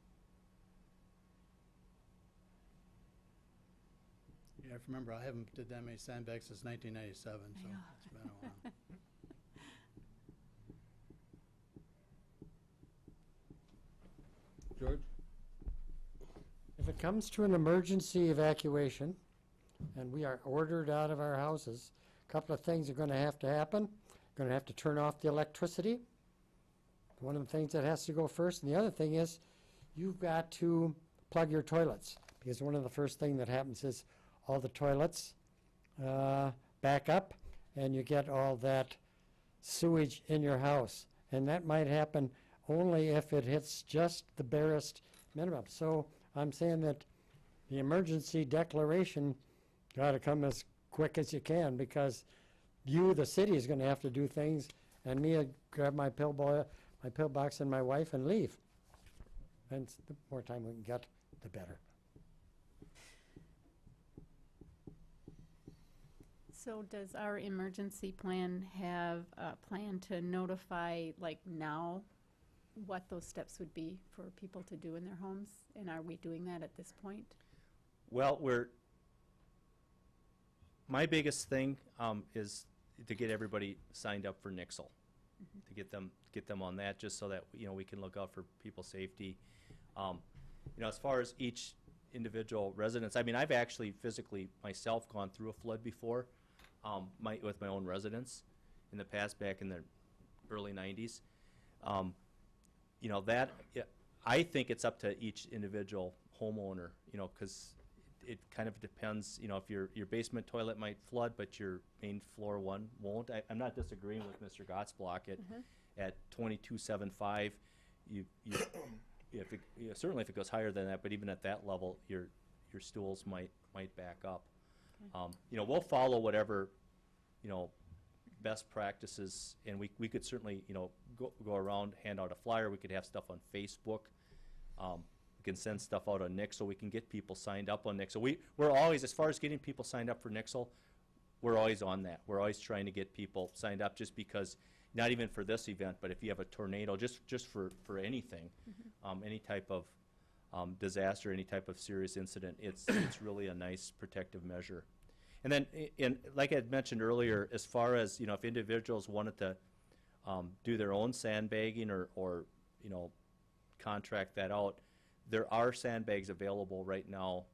You have to remember, I haven't did that many sandbags since 1997, so it's been a while. George? If it comes to an emergency evacuation, and we are ordered out of our houses, a couple of things are going to have to happen. Going to have to turn off the electricity. One of the things that has to go first. And the other thing is, you've got to plug your toilets, because one of the first thing that happens is all the toilets back up, and you get all that sewage in your house. And that might happen only if it hits just the barest minimum. So I'm saying that the emergency declaration got to come as quick as you can, because you, the city, is going to have to do things, and me, grab my pillbox and my wife and leave. And the more time we can get, the better. So does our emergency plan have a plan to notify, like now, what those steps would be for people to do in their homes? And are we doing that at this point? Well, my biggest thing is to get everybody signed up for Nixle, to get them on that, just so that, you know, we can look out for people's safety. You know, as far as each individual residence, I mean, I've actually physically myself gone through a flood before, with my own residence in the past, back in the early 90s. You know, I think it's up to each individual homeowner, you know, because it kind of depends, you know, if your basement toilet might flood, but your main floor one won't. I'm not disagreeing with Mr. Gottsblock at 2275. Certainly if it goes higher than that, but even at that level, your stools might back up. You know, we'll follow whatever, you know, best practices, and we could certainly, you know, go around, hand out a flyer. We could have stuff on Facebook. We can send stuff out on Nixle. We can get people signed up on Nixle. We're always, as far as getting people signed up for Nixle, we're always on that. We're always trying to get people signed up, just because, not even for this event, but if you have a tornado, just for anything, any type of disaster, any type of serious incident, it's really a nice protective measure. And then, like I had mentioned earlier, as far as, you know, if individuals wanted to do their own sandbagging or you know, contract that out, there are sandbags available right now,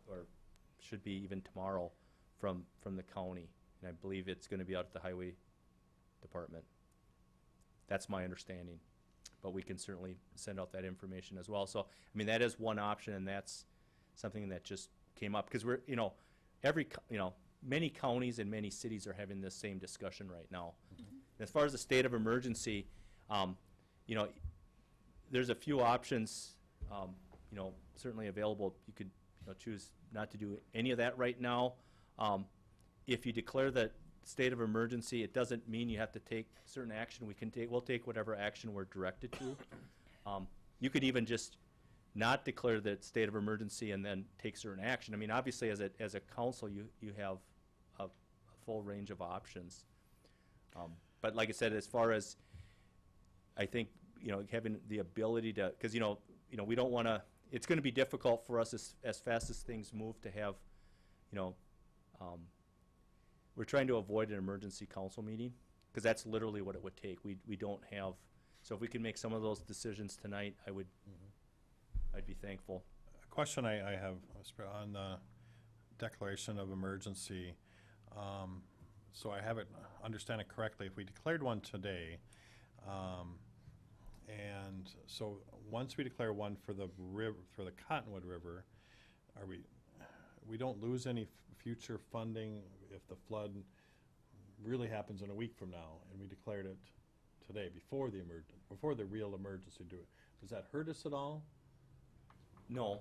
or should be even tomorrow, from the county, and I believe it's going to be out at the highway department. That's my understanding, but we can certainly send out that information as well. So, I mean, that is one option, and that's something that just came up, because we're, you know, many counties and many cities are having this same discussion right now. As far as the state of emergency, you know, there's a few options, you know, certainly available. You could, you know, choose not to do any of that right now. If you declare the state of emergency, it doesn't mean you have to take certain action. We'll take whatever action we're directed to. You could even just not declare the state of emergency and then take certain action. I mean, obviously, as a council, you have a full range of options. But like I said, as far as, I think, you know, having the ability to, because you know, we don't want to. It's going to be difficult for us as fast as things move to have, you know, we're trying to avoid an emergency council meeting, because that's literally what it would take. We don't have So if we can make some of those decisions tonight, I'd be thankful. A question I have on the declaration of emergency. So I have it, understand it correctly, if we declared one today, and so once we declare one for the for the Cottonwood River, we don't lose any future funding if the flood really happens in a week from now, and we declared it today before the real emergency. Does that hurt us at all? No,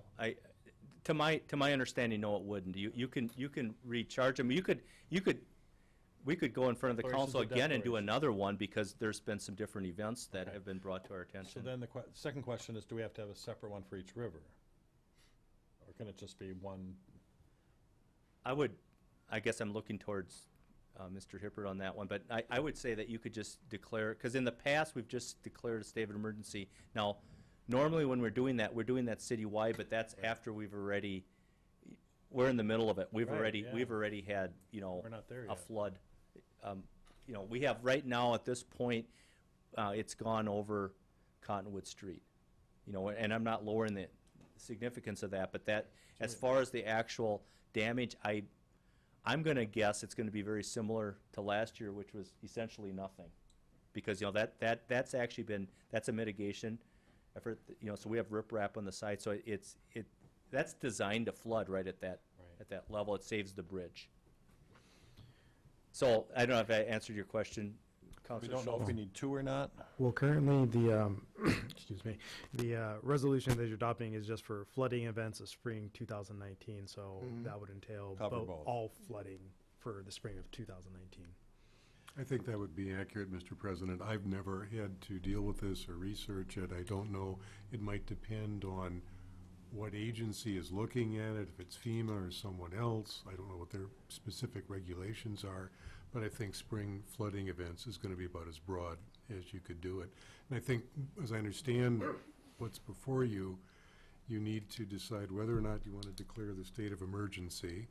to my understanding, no, it wouldn't. You can recharge them. We could go in front of the Declarations council of again and do declaration. another one because there's been some different events that have been brought to our So attention. then the second question is, do we have to have a separate one for each river? Or can it just be one? I guess I'm looking towards Mr. Hippert on that one, but I would say that you could just declare, because in the past, we've just declared a state of emergency. Now, normally when we're doing that citywide, but that's after we're in the middle of it. We've Right, already yeah. had, We're not there a yet. flood. We have right now at this point, it's gone over Cottonwood Street. And I'm not lowering the significance of that, but as far as the actual damage, I'm gonna guess it's gonna be very similar to last year, which was essentially nothing. Because, that's actually that's a mitigation effort, so we have riprap on the site, so that's designed to flood right at that level. It saves the bridge. So, I don't know if I answered your question, We Councilor don't know if Schultz. we need two or not? Well, currently, the, excuse me, the resolution that you're adopting is just for flooding events of spring 2019, so that would entail Cover both. all flooding for the spring of 2019. I think that would be accurate, Mr. President. I've never had to deal with this or research it. I don't know. It might depend on what agency is looking at it, if it's FEMA or someone else. I don't know what their specific regulations are, but I think spring flooding events is going to be about as broad as you could do it. And I think, as I understand what's before you, you need to decide whether or not you want to declare the state of emergency.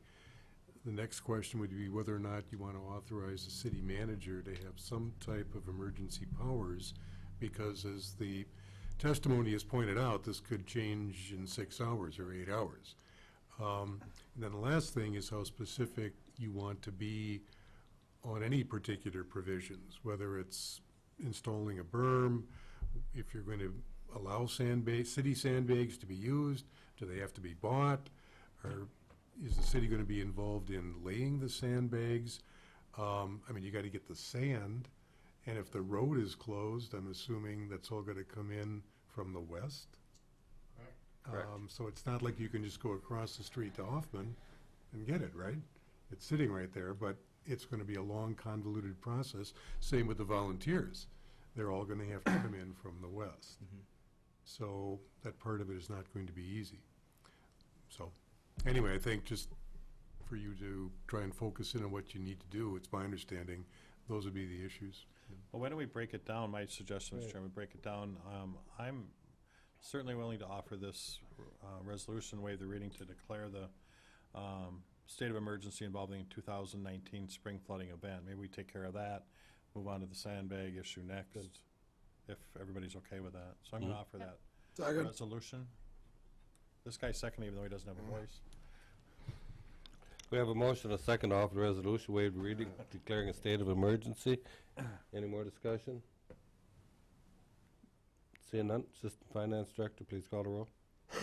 The next question would be whether or not you want to authorize the city manager to have some type of emergency powers, because as the testimony has pointed out, this could change in 6 hours or 8 hours. And then the last thing is how specific you want to be on any particular provisions, whether it's installing a berm, if you're going to allow city sandbags to be used, do they have to be bought, or is the city going to be involved in laying the sandbags? You got to get the sand, and if the road is closed, I'm assuming that's all going to come in from the west. Correct. So it's not like you can just go across the street to Hoffman and get it, right? It's sitting right there, but it's going to be a long, convoluted process. Same with the volunteers. They're all going to have to come in from the west. So that part of it is not going to be easy. So anyway, I think just for you to try and focus in on what you need to do, it's my understanding, those would be the issues. Well, why don't we break it down? My suggestion, Mr. Chairman, break it down. I'm certainly willing to offer this resolution, waive the reading to declare the state of emergency involving 2019 spring flooding event. Maybe we take care of that, move on to the sandbag issue next, if everybody's okay with that. So I'm going to offer that Second. resolution. This guy's second, even though he doesn't have a voice. We have a motion, a second to offer the resolution, waive reading, declaring a state of emergency. Any more discussion? Seeing none, Assistant Finance Director, please call the roll.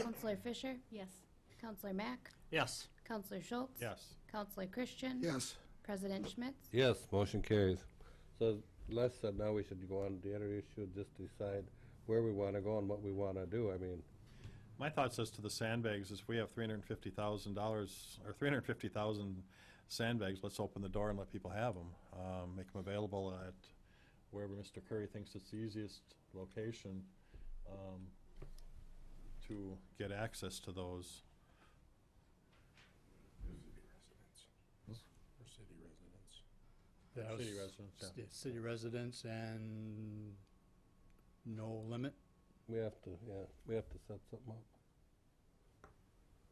Counselor Fisher? Yes. Counselor Mack? Yes. Counselor Schultz? Yes. Counselor Christian? Yes. President Schmitz? Yes, motion carries. So Les said now we should go on to the other issue, just decide where we want to go and what we want to do. My thoughts as to the sandbags is if we have $350,000 or 350,000 sandbags, let's open the door and let people have them. Make them available at wherever Mr. Curry thinks it's the easiest location to get access to those. For city residents. City residents, yeah. City residents and no limit? We have to set something up.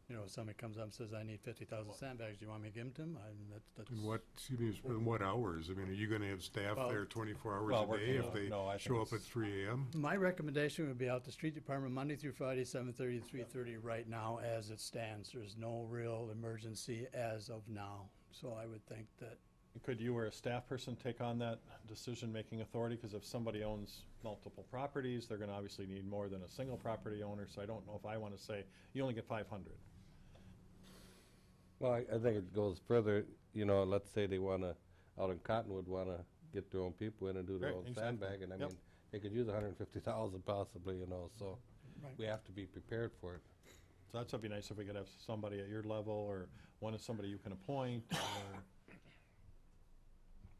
You know, if somebody comes up and says, I need 50,000 sandbags, do you want me to give them to them? That's. In what, excuse me, in what hours? I mean, are you gonna have staff Well- there 24 Well, hours a day working, if they no, I think show up at it's- 3 AM? My recommendation would be out the street department Monday through Friday, 7:30 to 3:30 right now as it stands. There's no real emergency as of now. So I would think that, Could you or a staff person take on that decision-making authority? Because if somebody owns multiple properties, they're gonna obviously need more than a single property owner, so I don't know if I wanna say, you only get 500. Well, I think it goes further, you know, let's say they wanna, out in Cottonwood, wanna get their own people in and do their Right, own exactly. sandbagging. I Yep. mean, they could use 150,000 possibly, you know, so Right. we have to be prepared for it. So that's, would be nice if we could have somebody at your level, or one is somebody you can appoint,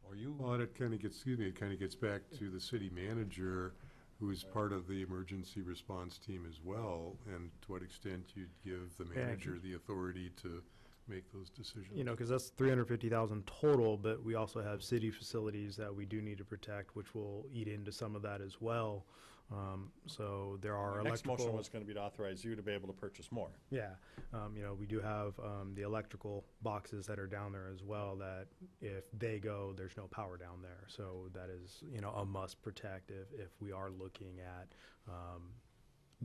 or you. Well, and it kind of gets, excuse me, it kind of gets back to the city manager, who is part of the emergency response team as well, and to what extent you'd give the Yeah, I manager the authority to make those decisions. You know, because that's 350,000 total, but we also have city facilities that we do need to protect, which will eat into some of that as well. So there are My next motion electrical. was gonna be to authorize you to be able to purchase more. Yeah, you know, we do have the electrical boxes that are down there as well, that if they go, there's no power down there. So that is, you know, a must protect if we are looking at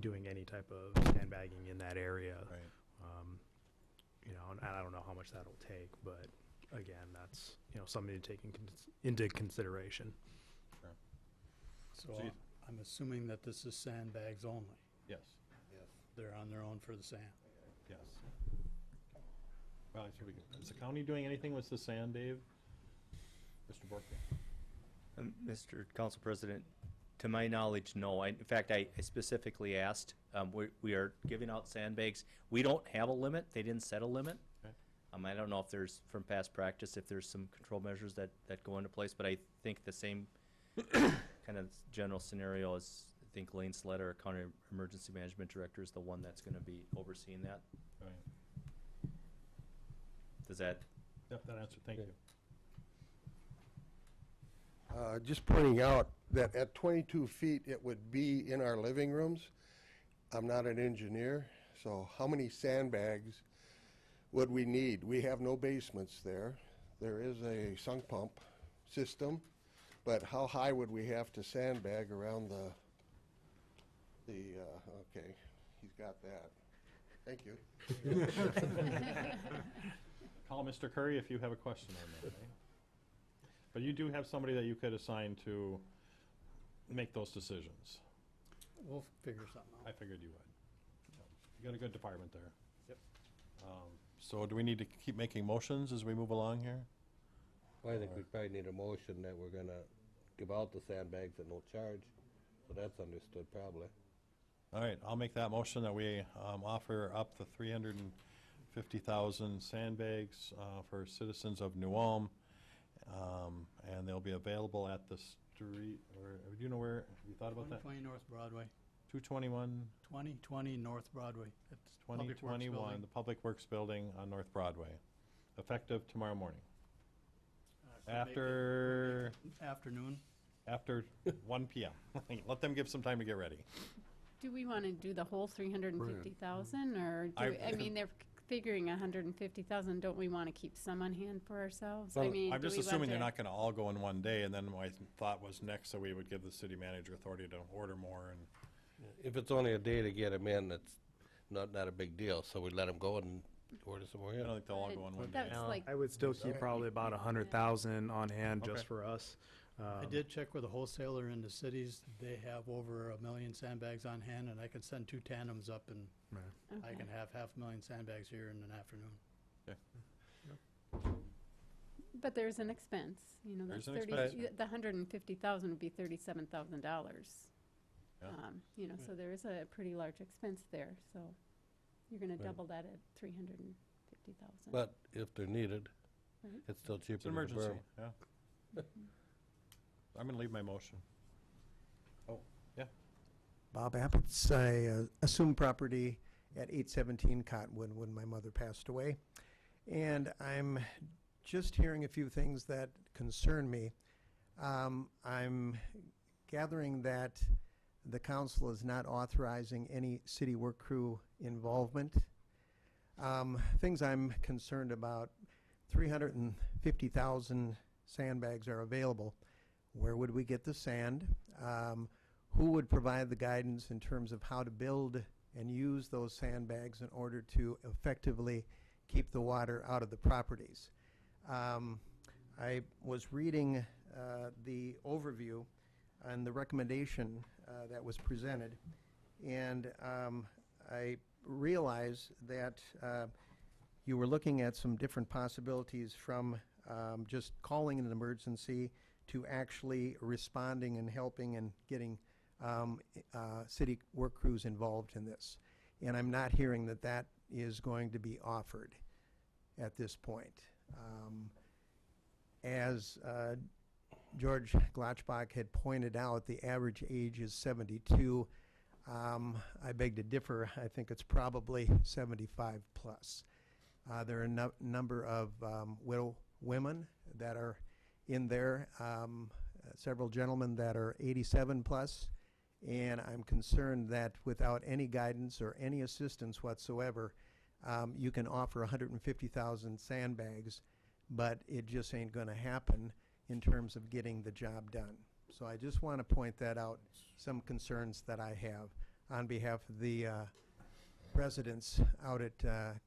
doing any type of sandbagging in that area. Right. You know, and I don't know how much that'll take, but again, that's, you know, something to take into consideration. so So you- I'm assuming that this is sandbags only. Yes, They're on their own for the sand. yes. Well, is the county doing anything with the sand, Dave? Mr. Borker? Mr. Council President, to my knowledge, no. In fact, I specifically asked, we are giving out sandbags. We don't have a limit. They didn't set a limit. Okay. I don't know if there's, from past practice, if there's some control measures that go into place, but I think the same kind of general scenario as, I think Lane Sletter, our County Emergency Management Director, is the one that's gonna be overseeing that. Right. Does that? Yep, that answered, thank you. Just pointing out that at 22 feet, it would be in our living rooms. I'm not an engineer, so how many sandbags would we need? We have no basements there. There is a sunk pump system, but how high would we have to sandbag around okay, he's got that. Thank you. Call Mr. Curry if you have a question on that, right? But you do have somebody that you could assign to make those decisions. We'll figure something out. I figured you would. You got a good department there. Yep. So do we need to keep making motions as we move along here? Well, I think we probably need a motion that we're gonna give out the sandbags at no charge, so that's understood probably. All right, I'll make that motion that we offer up the 350,000 sandbags for citizens of New Ulm, and they'll be available at the street, or do you know where, have you thought about that? 2020 North Broadway. 221, 2020 North Broadway. At Public Works 2021, Building. the Public Works Building on North Broadway, effective tomorrow morning. So maybe After, Afternoon. after 1 PM. Let them give some time to get ready. Do we want to do the whole 350,000, or I- I mean, they're figuring 150,000, don't we want to keep some on hand for ourselves? I Well, mean, I'm do just we want assuming they're to- not gonna all go in one day, and then my thought was next, that we would give the city manager authority to order more, and If it's only a day to get them in, it's not a big deal, so we let them go and order some more I in. don't think they'll all go in one day. That's like, I would still keep probably about 100,000 on hand just Okay. for us. I did check with a wholesaler in the cities. They have over 1 million sandbags on hand, and I could send 2 tandems up, and I okay. can have 500,000 sandbags here in an afternoon. But there's an expense, you know, that's There's an 30, expense. the 150,000 would be $37,000. Yeah. You know, so there is a pretty large expense there, so you're gonna Right. double that at 350,000. But if they're needed, Right. it's still cheaper It's an than the emergency, berm. yeah. I'm gonna leave my motion. Oh, yeah. Bob Appetz, I assumed property at 817 Cottonwood when my mother passed away. And I'm just hearing a few things that concern me. I'm gathering that the council is not authorizing any city work crew involvement. Things I'm concerned about, 350,000 sandbags are available. Where would we get the sand? Who would provide the guidance in terms of how to build and use those sandbags in order to effectively keep the water out of the properties? I was reading the overview and the recommendation that was presented, and I realized that you were looking at some different possibilities from just calling an emergency to actually responding and helping and getting city work crews involved in this. And I'm not hearing that that is going to be offered at this point. As George Glotchbach had pointed out, the average age is 72. I beg to differ. I think it's probably 75 plus. There are a number of widow women that are in there, several gentlemen that are 87 plus, and I'm concerned that without any guidance or any assistance whatsoever, you can offer 150,000 sandbags, but it just ain't going to happen in terms of getting the job done. So I just want to point that out, some concerns that I have on behalf of the residents out at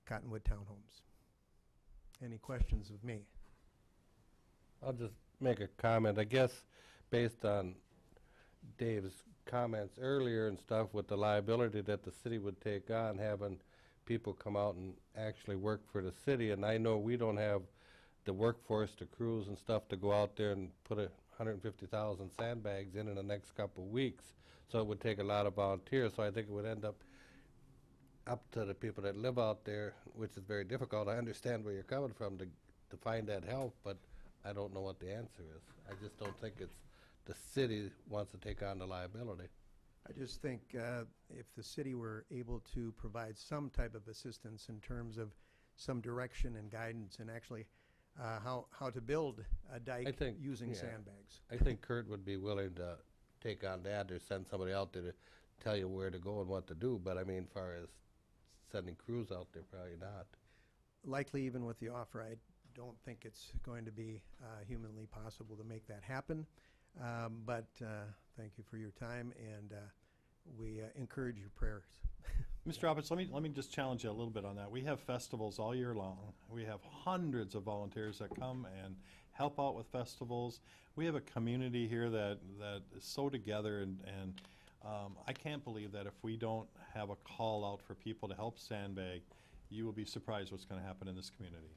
Cottonwood Townhomes. Any questions of me? I'll just make a comment. I guess based on Dave's comments earlier and stuff with the liability that the city would take on having people come out and actually work for the city. And I know we don't have the workforce, the crews and stuff to go out there and put 150,000 sandbags in the next couple of weeks. So it would take a lot of volunteers. So I think it would end up to the people that live out there, which is very difficult. I understand where you're coming from to find that help, but I don't know what the answer is. I just don't think it's the city wants to take on the liability. I just think if the city were able to provide some type of assistance in terms of some direction and guidance and actually how to build a dike using sandbags. I think Kurt would be willing to take on that or send somebody out there to tell you where to go and what to do. But I mean, as far as sending crews out there, probably not. Likely even with the offer, I don't think it's going to be humanly possible to make that happen. But thank you for your time, and we encourage your prayers. Mr. Roberts, let me just challenge you a little bit on that. We have festivals all year long. We have hundreds of volunteers that come and help out with festivals. We have a community here that is so together, and I can't believe that if we don't have a call out for people to help sandbag, you will be surprised what's going to happen in this community.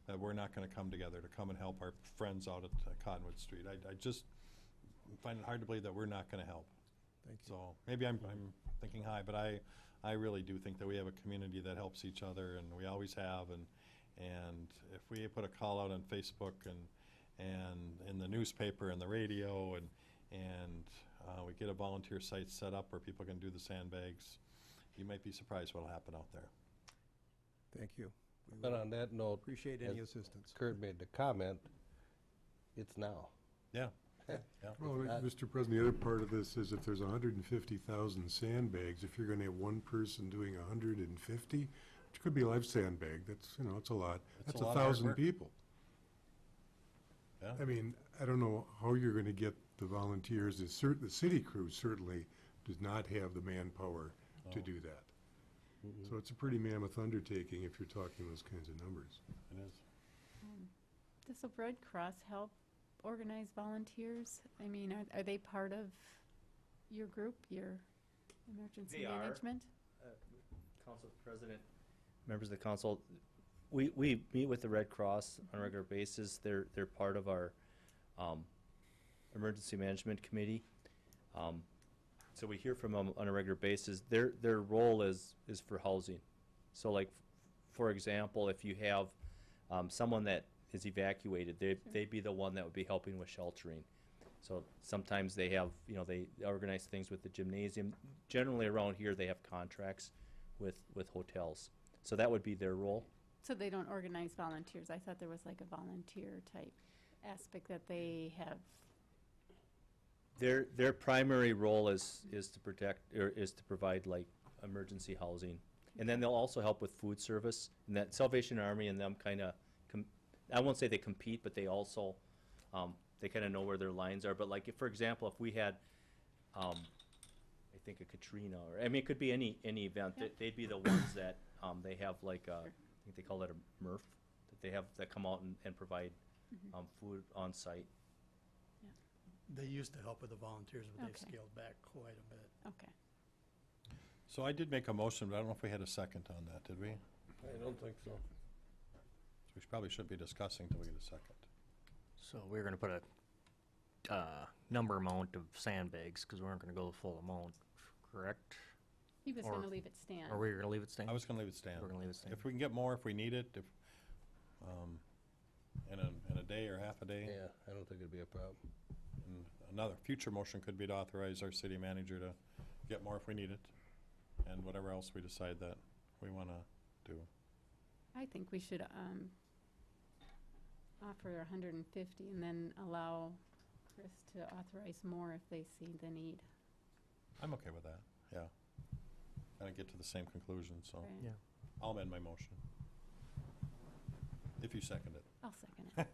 That we're not going to come together to come and help our friends out at Cottonwood Street. I just find it hard to believe that we're not going to help. Thank you. So maybe I'm thinking high, but I really do think that we have a community that helps each other, and we always have. And if we put a call out on Facebook and in the newspaper and the radio, and we get a volunteer site set up where people can do the sandbags, you might be surprised what'll happen out there. Thank you. But on that note, appreciate any assistance. Kurt made the comment, it's now. Yeah. Well, Mr. President, the other part of this is if there's 150,000 sandbags, if you're going to have one person doing 150, which could be a life sandbag, that's, it's a lot. That's a lot of hard 1,000 work. people. Yeah. I mean, I don't know how you're going to get the volunteers. The city crew certainly does not have the manpower to do that. So it's a pretty mammoth undertaking if you're talking those kinds of numbers. It is. Does the Red Cross help organize volunteers? I mean, are they part of your group, your emergency They are. management? Council President, members of the council, we meet with the Red Cross on a regular basis. They're part of our emergency management committee. So we hear from them on a regular basis. Their role is for housing. So like, for example, if you have someone that is evacuated, they'd be the one that would be helping with sheltering. So sometimes they have, they organize things with the gymnasium. Generally around here, they have contracts with hotels. So that would be their role. So they don't organize volunteers. I thought there was like a volunteer type aspect that they have. Their primary role is to protect, or is to provide like emergency housing. And then they'll also help with food service, and that Salvation Army and them kind of, I won't say they compete, but they also, they kind of know where their lines are. But like, if, for example, if we had, I think a Katrina, or, I mean, it could be any event, they'd be the ones that, they have like, I think they call it a MRF, that they have, that come out and provide, food on site. They used to help with the volunteers, but they've Okay. scaled back quite a bit. Okay. So I did make a motion, but I don't know if we had a second on that, did we? I don't think so. So we probably shouldn't be discussing till we get a second. So we were gonna put a number amount of sandbags, because we weren't gonna go the full amount, correct? He was Or- gonna leave it stand. Or we were gonna leave it stand? I was gonna leave it stand. We're gonna leave it stand. If we can get more, if we need it, if, in a day or half a day. Yeah, I don't think it'd be a problem. And another future motion could be to authorize our city manager to get more if we need it, and whatever else we decide that we wanna do. I think we should, offer 150 and then allow Chris to authorize more if they see the need. I'm okay with that, yeah. Kinda get to the same conclusion, so. Right. Yeah. I'll amend my motion. If you second it. I'll second it.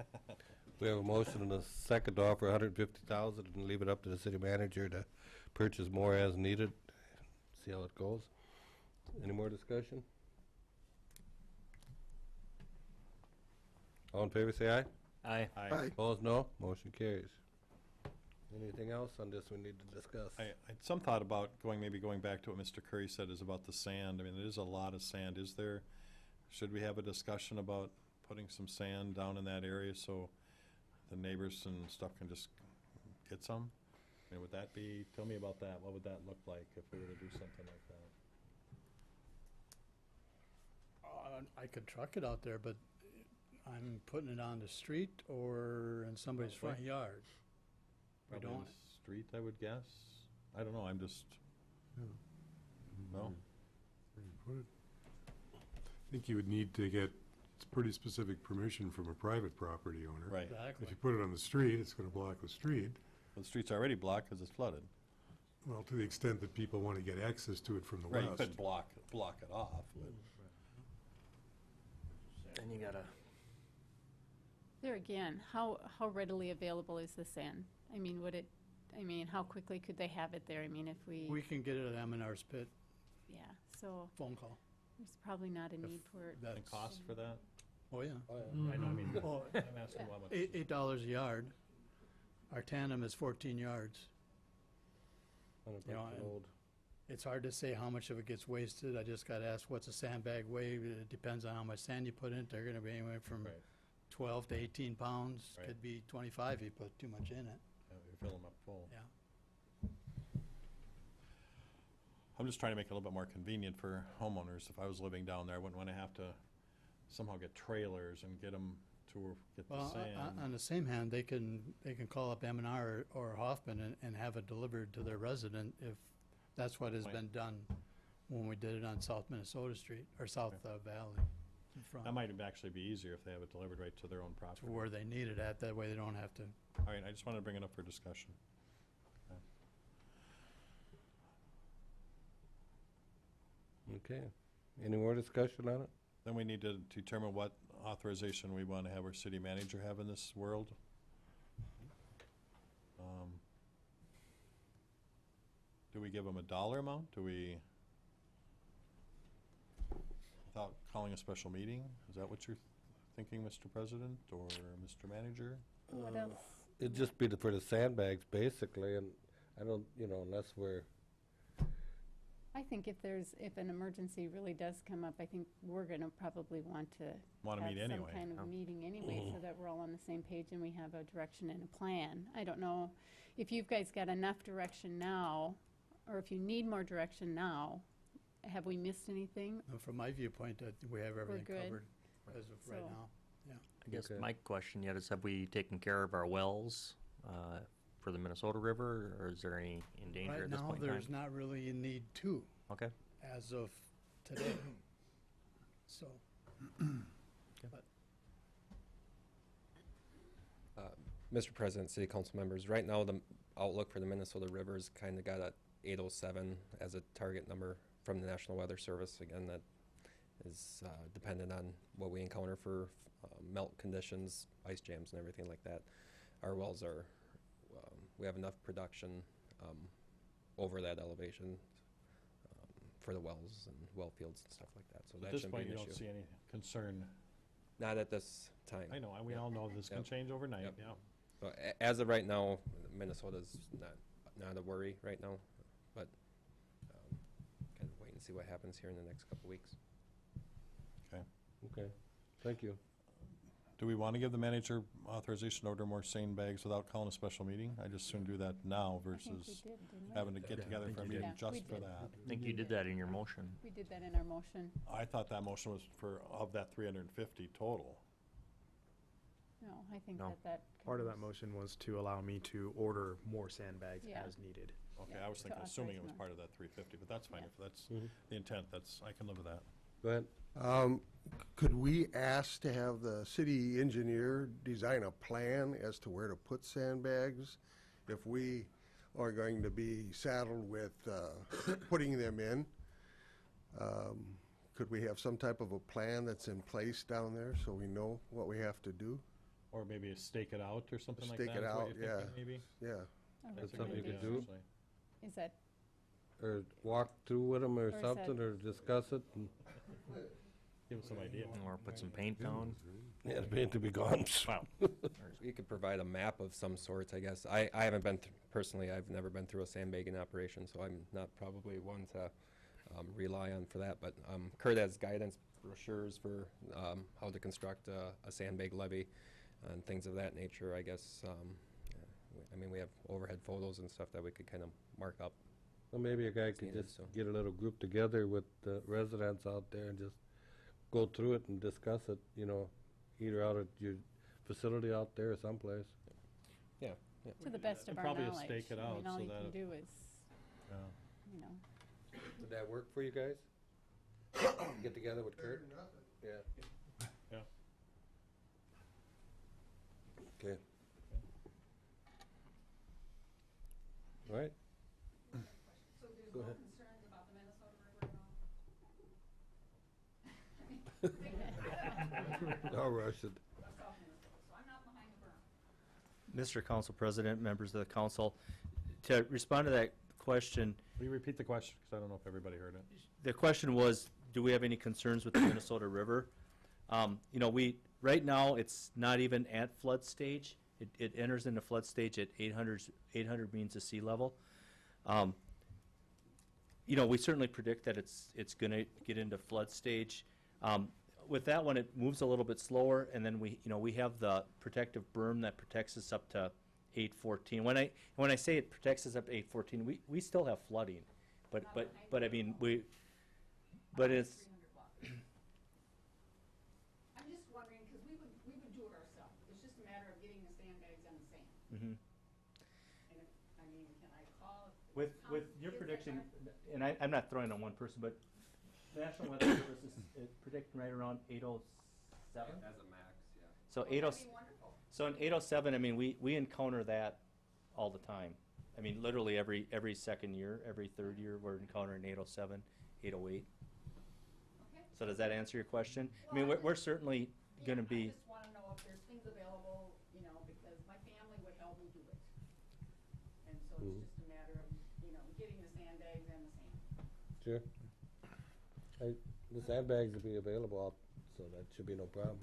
We have a motion and a second to offer 150,000 and leave it up to the city manager to purchase more as needed. See how it goes. Any more discussion? All in favor, say aye. Aye. Aye. Opposed, no. Motion carries. Anything else on this we need to discuss? I had some thought about maybe going back to what Mr. Curry said is about the sand. I mean, there is a lot of sand. Should we have a discussion about putting some sand down in that area so the neighbors and stuff can just get some? I mean, tell me about that. What would that look like if we were to do something like that? I could truck it out there, but I'm putting it on the street or in somebody's Probably. front yard. We Probably in don't, the street, I would guess. I don't know, I'm just, no? Where you put it? I think you would need to get pretty specific permission from a private property owner. Right. exactly. If you put it on the street, it's gonna block the street. The street's already blocked because it's flooded. Well, to the extent that people want to get access to it from the Right, you west. could block it off, but. Then you gotta, There again, how readily available is the sand? I mean, how quickly could they have it there? I mean, if We can get it at M&R's pit, yeah, so phone call. there's probably not a need for it. And That's, cost for that? oh, yeah. I know, I mean, Oh, I'm asking how much. $8 a yard. Our tandem is 14 yards. You know, and it's hard to say how much of it gets wasted. I just got asked, what's a sandbag weigh? It depends on how much sand you put in it. They're gonna be anywhere from Right. 12 to 18 pounds. Right. Could be 25 if you put too much in it. Yeah, you fill them up full. Yeah. I'm just trying to make it a little bit more convenient for homeowners. If I was living down there, I wouldn't want to have to somehow get trailers and get them to get the Well, sand. on the same hand, they can call up M&R or Hoffman and have it delivered to their resident if that's what has Right. been done when we did it on South Minnesota Street, or South Valley in front. That might actually be easier if they have it delivered right to their own To property. where they need it at, that way they don't have to. All right, I just wanted to bring it up for discussion. Okay. Any more discussion on it? Then we need to determine what authorization we want to have our city manager have in this world. Do we give them a dollar amount? Do we, without calling a special meeting? Is that what you're thinking, Mr. President or Mr. Manager? What else? It'd just be for the sandbags, basically, and I don't, unless we're, I think if an emergency really does come up, I think we're gonna probably want to Want to meet have anyway. some kind of meeting anyway, so that we're all on the same page and we have a direction and a plan. I don't know if you guys got enough direction now, or if you need more direction now. Have we missed anything? From my viewpoint, we have everything good. covered as of right So- now. Yeah. I guess Okay. my question yet is, have we taken care of our wells for the Minnesota River, or is there any in danger Right at this now, point in there's time? not really a need to, Okay. as of today. So, Mr. President, City Council members, right now the outlook for the Minnesota River is kind of got a 807 as a target number from the National Weather Service. Again, that is dependent on what we encounter for melt conditions, ice jams and everything like that. Our wells are, we have enough production over that elevation for the wells and well fields and stuff like that. So At that this shouldn't be point, an you issue. don't see any concern. Not at this time. I know, and we all know this can Yep. change overnight, Yep. yeah. So as of right now, Minnesota's not a worry right now, but kind of wait and see what happens here in the next couple weeks. Okay. Okay, thank you. Do we want to give the manager authorization to order more sandbags without calling a special meeting? I just soon do that now I think we versus did, didn't we? having to get together for a meeting Yeah, just we for did. that. I think you did that in your motion. We did that in our motion. I thought that motion was for, of that 350 total. No, I think No. that. Part of that covers- motion was to allow me to order more sandbags Yeah. as needed. Okay, Yeah, I was to thinking, assuming it authorize was more. part of that 350, but that's fine. Yeah. If that's Mhm. the intent, that's, I can live with that. Go ahead. Could we ask to have the city engineer design a plan as to where to put sandbags? If we are going to be saddled with putting them in, could we have some type of a plan that's in place down there so we know what we have to do? Or maybe stake it out or something like that? Stake it is what out, you're yeah. thinking, maybe? Yeah. A That's a something you good could idea, do? actually. Is that, Or walk through with them or Or is something, that- or discuss it, and, Give them some idea. Or put some paint down. yeah, the paint to be gone. Wow. You could provide a map of some sort, I guess. I haven't been, personally, I've never been through a sandbagging operation, so I'm not probably one to rely on for that. But Kurt has guidance brochures for how to construct a sandbag levee and things of that nature, I guess. I mean, we have overhead photos and stuff that we could kind of mark up. Well, maybe a guy It's could needed, just so. get a little group together with the residents out there and just go through it and discuss it, you know, either out at your facility out there or someplace. Yeah, yeah. to the best of our Probably knowledge. stake it I out mean, all so you that can it- do is, Yeah. you know, Would that work for you guys? Get together with Kurt? Yeah. Yeah. Okay. All right. Go ahead. I'll rush it. Mr. Council President, members of the council, to respond to that question, Will you repeat the question, because I don't know if everybody heard it. the question was, do we have any concerns with the Minnesota River? You know, right now, it's not even at flood stage. It enters into flood stage at 800 means of sea level. You know, we certainly predict that it's gonna get into flood stage. With that one, it moves a little bit slower, and then we have the protective berm that protects us up to 814. When I say it protects us up to 814, we still have flooding, but I mean, it's. I'm just wondering, because we would do it ourselves. It's just a matter of getting the sandbags on the sand. Mhm. And if, I mean, can I call? With your prediction, and I'm not throwing on one person, but National Weather Service is predicting right around 807. As a max, yeah. So That'd 80, be wonderful. so in 807, I mean, we encounter that all the time. I mean, literally every second year, every third year, we're encountering 807, 808. Okay. So does that answer your question? I mean, we're certainly going to I be. just want to know if there's things available, you know, because my family would help me do it. And so it's just a matter of, you know, getting the sandbags and the sand. Sure. The sandbags will be available, so that should be no problem.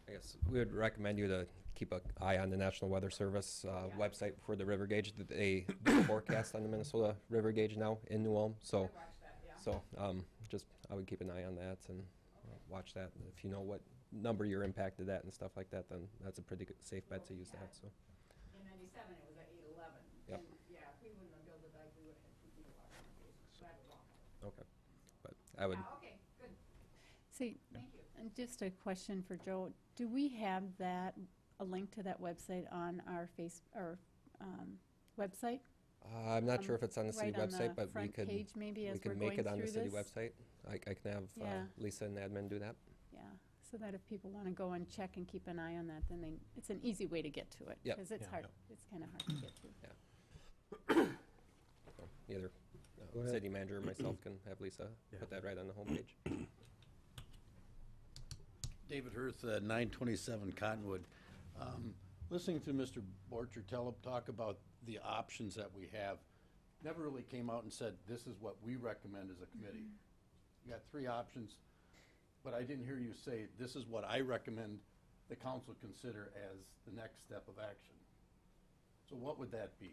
I guess we would recommend you to keep an eye on the National Weather Service website for the river gauge. They do a forecast on the Minnesota river gauge now in New Ulm. So, just I would keep an eye on that and watch that. If you know what number you're impacted at and stuff like that, then that's a pretty good, safe bet to use that. So. In 97, it was at 811. Yep. And, yeah, if we wouldn't have built the dike, we would have had 2 feet of water on our face. So that was all. Okay, but I would. Yeah, okay, good. see, Thank you. and just a question for Joe. Do we have a link to that website on our website? I'm not sure if it's on the city right on the website, but we front could page maybe as we we're can make going it on the through city this? website. I can have Yeah. Lisa and admin do that. Yeah, so that if people want to go and check and keep an eye on that, then it's an easy way to get to it. Yep. Because it's Yeah. hard, it's kind of hard to get to. So either Go ahead. city manager and myself can have Lisa put that right on the homepage. David Hirth, 927 Cottonwood. Listening to Mr. Borcher talk about the options that we have, never really came out and said, this is what we recommend as a committee. You got 3 options, but I didn't hear you say, this is what I recommend the council consider as the next step of action. So what would that be?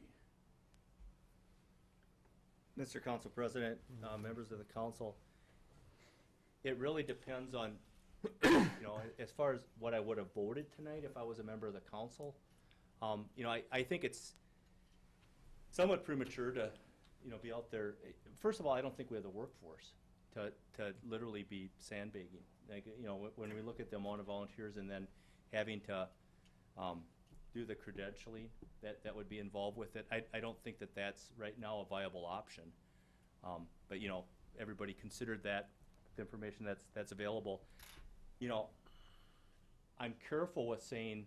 Mr. Council President, members of the council, it really depends on, as far as what I would have voted tonight if I was a member of the council. I think it's somewhat premature to, be out there. First of all, I don't think we have the workforce to literally be sandbagging. Like, when we look at the amount of volunteers and then having to do the credentialing that would be involved with it, I don't think that that's right now a viable option. But everybody considered that, the information that's available. I'm careful with saying,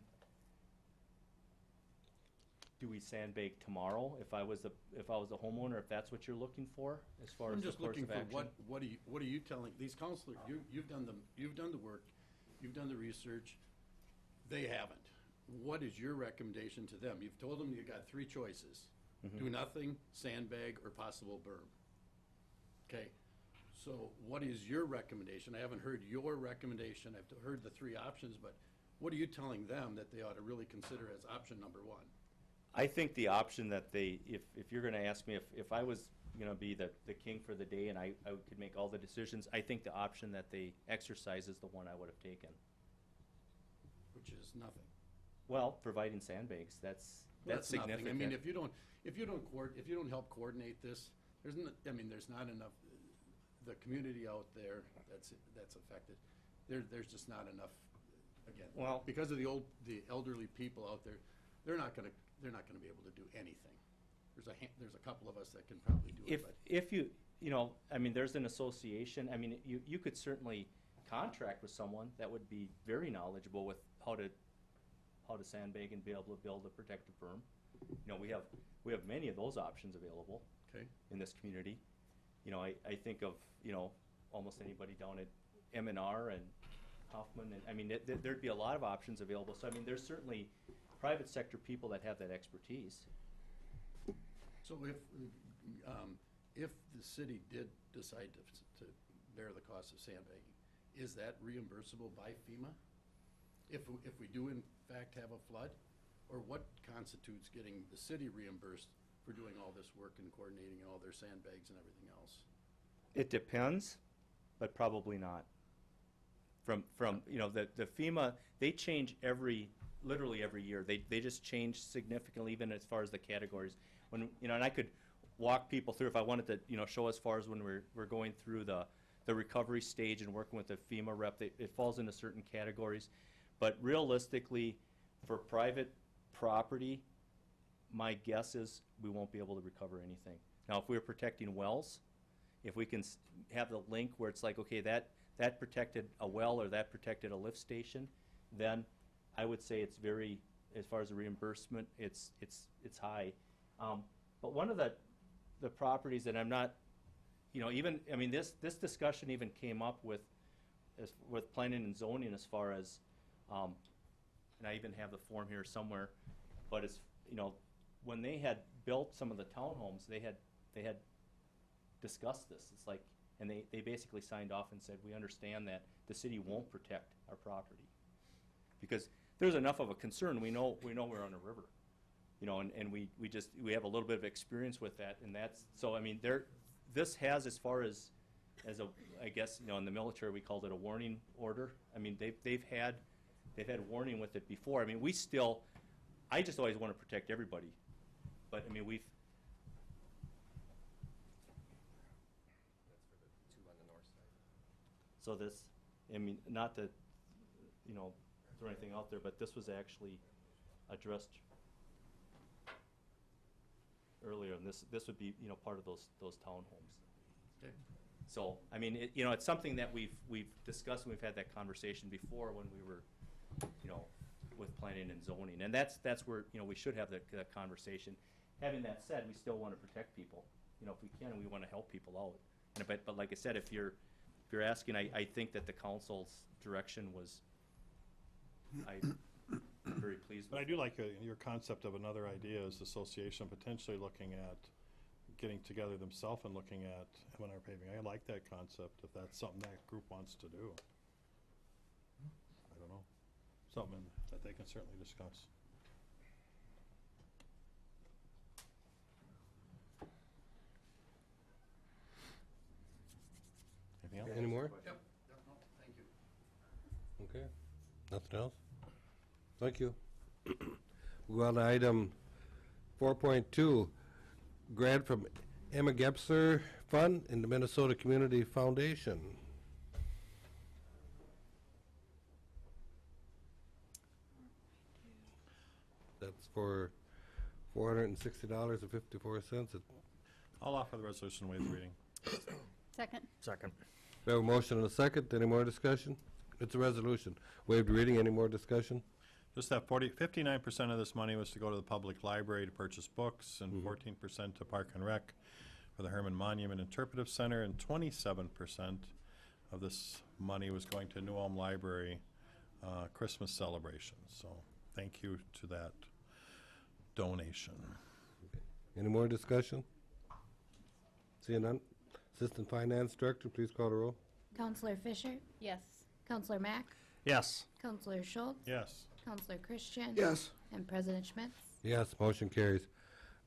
do we sandbag tomorrow if I was a homeowner, if that's what you're looking for as far as the course of action? I'm just looking for what are you telling these counselors? You've done the work, you've done the research. They haven't. What is your recommendation to them? You've told them you got 3 choices: do nothing, sandbag, or possible berm. Okay. So what is your recommendation? I haven't heard your recommendation. I've heard the 3 options, but what are you telling them that they ought to really consider as option number 1? I think the option that if you're gonna ask me if I was gonna be the king for the day and I could make all the decisions, I think the option that they exercise is the one I would have taken. Which is nothing. Well, providing sandbags, that's significant. Nothing. I mean, if you don't help coordinate this, there's not enough. The community out there that's affected, there's just not enough. Again, well, because of the elderly people out there, they're not gonna be able to do anything. There's a couple of us that can probably do it. But if there's an association. I mean, you could certainly contract with someone that would be very knowledgeable with how to sandbag and be able to build a protective berm. We have many of those options available. Okay. In this community. I think of almost anybody down at M&R and Hoffman, and there'd be a lot of options available. So there's certainly private sector people that have that expertise. So if the city did decide to bear the cost of sandbagging, is that reimbursable by FEMA? If we do in fact have a flood, or what constitutes getting the city reimbursed for doing all this work and coordinating all their sandbags and everything else? It depends, but probably not. From the FEMA, they change literally every year. They just change significantly, even as far as the categories. When and I could walk people through if I wanted to show as far as when we're going through the recovery stage and working with the FEMA rep. It falls into certain categories, but realistically, for private property, my guess is we won't be able to recover anything. Now, if we're protecting wells, if we can have the link where it's like, okay, that protected a well or that protected a lift station, then I would say it's very, as far as the reimbursement, it's high. But one of the properties that I'm not, this discussion even came up with planning and zoning as far as, and I even have the form here somewhere, but it's, when they had built some of the townhomes, they had discussed this. It's like, and they basically signed off and said, we understand that the city won't protect our property. Because there's enough of a concern. We know we're on a river. And we have a little bit of experience with that, and that's, so this has, as far as I guess, in the military we called it a warning order. They've had warning with it before. I just always want to protect everybody. But we've. That's for the 2 on the north side. So this, not to, throw anything out there, but this was actually addressed earlier, and this would be, part of those townhomes. Okay. So, it's something that we've discussed, and we've had that conversation before when we were, with planning and zoning, and that's where, we should have that conversation. Having that said, we still want to protect people, you know, if we can, we wanna help people out. And but like I said, if you're asking, I think that the council's direction was, I'm very pleased But I with. do like your concept of another idea is association potentially looking at getting together themselves and looking at M&R paving. I like that concept, if that's something that group wants to do. I don't know, something that they can certainly discuss. Anything else? Any more? Yep, no, thank you. Okay. Nothing else? Thank you. We go on to item 4.2, grant from Emma Gebser Fund in the Minnesota Community Foundation. That's for $460.54. I'll offer the resolution, waive the reading. Second. Second. We have a motion and a second. Any more discussion? It's a resolution. Waived reading. Any more discussion? Just that 59% of this money was to go to the public library to purchase books, and 14% to Park and Rec for the Herman Monument Interpretive Center, and 27% of this money was going to New Ulm Library Christmas celebration. So thank you to that donation. Any more discussion? Seeing none. Assistant Finance Director, please call the roll. Counselor Fisher? Yes. Counselor Mack? Yes. Counselor Schultz? Yes. Counselor Christian? Yes. And President Schmitz? Yes, motion carries.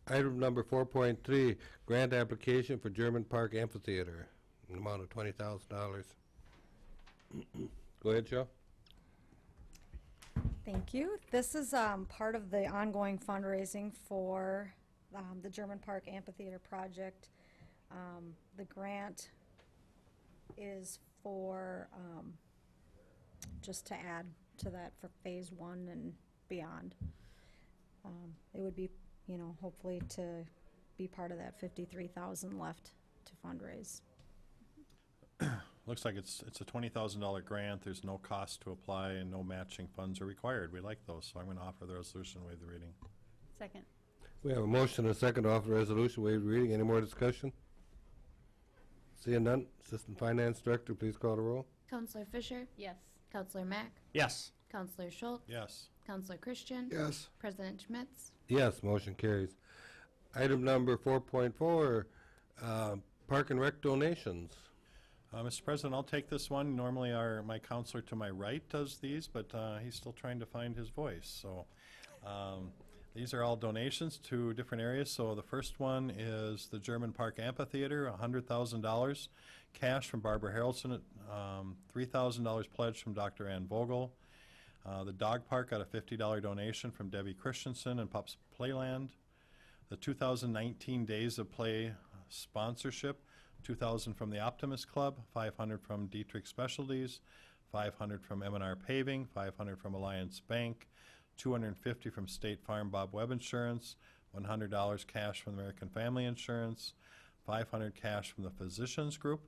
Item number 4.3, grant application for German Park Amphitheater, an amount of $20,000. Go ahead, Joe. Thank you. This is part of the ongoing fundraising for the German Park Amphitheater project. The grant is for, just to add to that for phase 1 and beyond. It would be, you know, hopefully to be part of that 53,000 left to fundraise. Looks like it's a $20,000 grant. There's no cost to apply and no matching funds are required. We like those, so I'm going to offer the resolution, waive the reading. Second. We have a motion and a second to offer the resolution, waive the reading. Any more discussion? Seeing none. Assistant Finance Director, please call the roll. Counselor Fisher? Yes. Counselor Mack? Yes. Counselor Schultz? Yes. Counselor Christian? Yes. President Schmitz? Yes, motion carries. Item number 4.4, Park and Rec donations. Mr. President, I'll take this one. Normally my counselor to my right does these, but he's still trying to find his voice. So these are all donations to different areas. So the first one is the German Park Amphitheater, $100,000 cash from Barbara Harrelson, $3,000 pledge from Dr. Ann Vogel. The dog park got a $50 donation from Debbie Christensen and Pups Playland. The 2019 Days of Play sponsorship, $2,000 from the Optimist Club, $500 from Dietrich Specialties, $500 from M&R Paving, $500 from Alliance Bank, $250 from State Farm Bob Webb Insurance, $100 cash from American Family Insurance, $500 cash from the Physicians Group,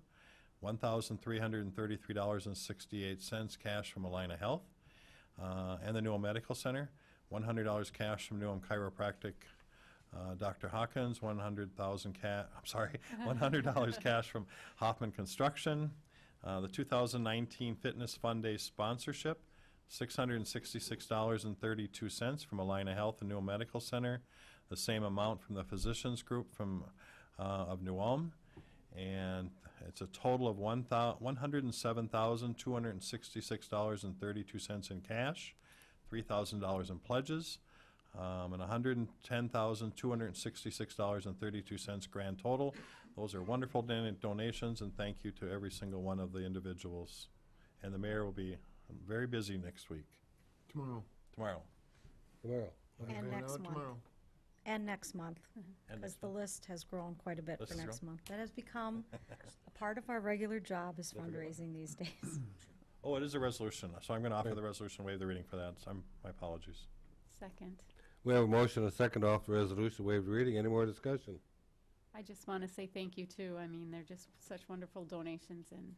$1,333.68 cash from Alina Health, and the New Ulm Medical Center, $100 cash from New Ulm Chiropractic, Dr. Hawkins, $100 cash from Hoffman Construction, the 2019 Fitness Fun Day sponsorship, $666.32 from Alina Health and New Ulm Medical Center, the same amount from the Physicians Group from of New Ulm, and it's a total of $107,266.32 in cash, $3,000 in pledges, and $110,266.32 grand total. Those are wonderful donations, and thank you to every single one of the individuals. And the mayor will be very busy next week. Tomorrow. Tomorrow. And next month. And next month, And because next the list has grown quite a bit List for has next grown? month. That has become a part of our regular job is fundraising these days. Oh, it is a resolution, so I'm going to offer the resolution, waive the reading for that. So my apologies. Second. We have a motion and a second to offer the resolution, waive the reading. Any more discussion? I just want to say thank you too. I mean, they're just such wonderful donations and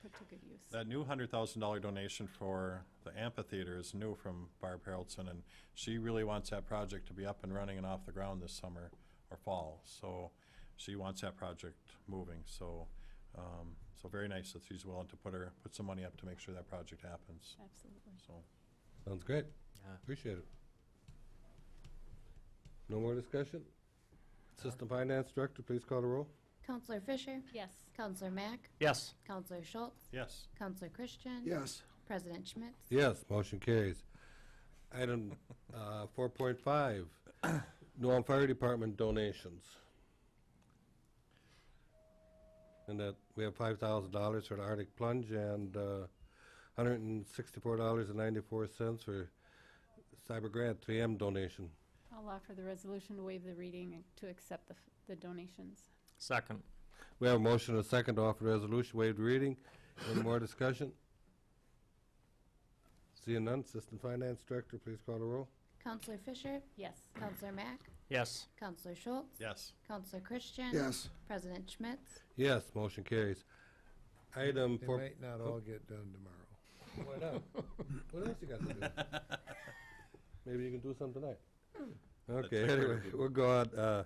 put to good use. That new $100,000 donation for the amphitheater is new from Barb Harrelson, and she really wants that project to be up and running and off the ground this summer or fall. So she wants that project moving, so, so very nice that she's willing to put some money up to make sure that project happens, Absolutely. so. Sounds great. Appreciate it. No more discussion? Assistant Finance Director, please call the roll. Counselor Fisher? Yes. Counselor Mack? Yes. Counselor Schultz? Yes. Counselor Christian? Yes. President Schmitz? Yes, motion carries. Item 4.5, New Ulm Fire Department donations. And that, we have $5,000 for the Arctic Plunge and $164.94 for Cyber Grant 3M donation. I'll offer the resolution to waive the reading and to accept the donations. Second. We have a motion and a second to offer resolution, waived reading. Any more discussion? Seeing none, Assistant Finance Director, please call the roll. Counselor Fisher? Yes. Counselor Mack? Yes. Counselor Schultz? Yes. Counselor Christian? Yes. President Schmitz? Yes, motion carries. Item They 4. might not all get done tomorrow. Why not? What else you got to do? Maybe you can do some tonight. Okay, anyway, we'll go on.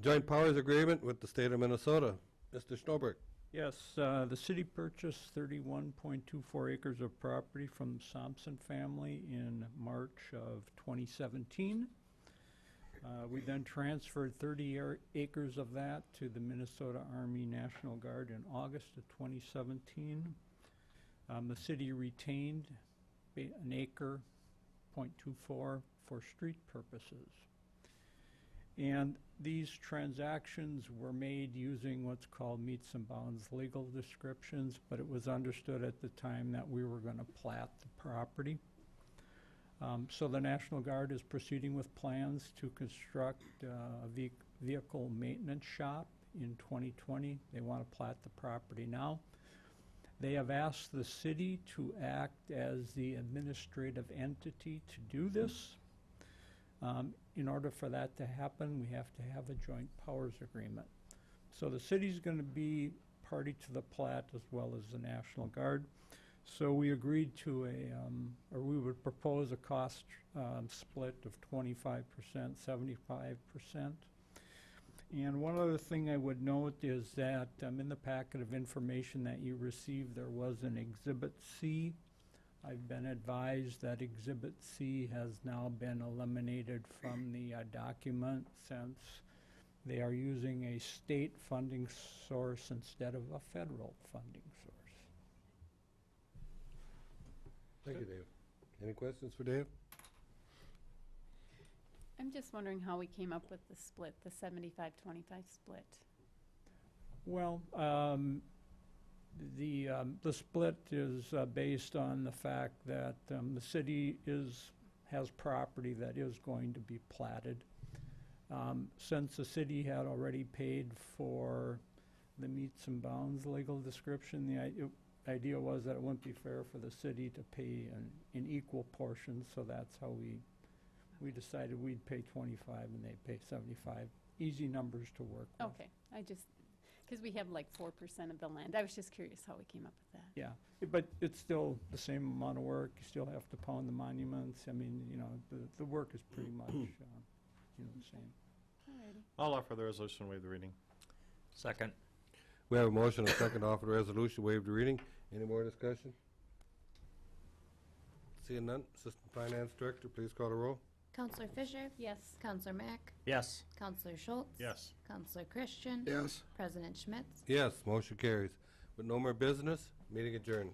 Joint Powers Agreement with the State of Minnesota. Mr. Schnoberg. Yes, the city purchased 31.24 acres of property from the Sampson family in March of 2017. We then transferred 30 acres of that to the Minnesota Army National Guard in August of 2017. The city retained an acre, 0.24, for street purposes. And these transactions were made using what's called meets and bounds legal descriptions, but it was understood at the time that we were going to plat the property. So the National Guard is proceeding with plans to construct a vehicle maintenance shop in 2020. They want to plat the property now. They have asked the city to act as the administrative entity to do this. In order for that to happen, we have to have a joint powers agreement. So the city's going to be party to the plat as well as the National Guard. So we agreed to or we would propose a cost split of 25%, 75%. And one other thing I would note is that in the packet of information that you received, there was an Exhibit C. I've been advised that Exhibit C has now been eliminated from the document since they are using a state funding source instead of a federal funding source. Thank you, Dave. Any questions for Dave? I'm just wondering how we came up with the split, the 75-25 split. Well, the split is based on the fact that the city has property that is going to be platted. Since the city had already paid for the meets and bounds legal description, the idea was that it wouldn't be fair for the city to pay in equal portions, so that's how we decided we'd pay 25 and they'd pay 75. Easy numbers to work with. Okay, because we have like 4% of the land. I was just curious how we came up with that. Yeah, but it's still the same amount of work. You still have to pound the monuments. I mean, the work is pretty much, the same. Alrighty. I'll offer the resolution, waive the reading. Second. We have a motion and a second to offer the resolution, waive the reading. Any more discussion? Seeing none, Assistant Finance Director, please call the roll. Counselor Fisher? Yes. Counselor Mack? Yes. Counselor Schultz? Yes. Counselor Christian? Yes. President Schmitz? Yes, motion carries. With no more business, meeting adjourned.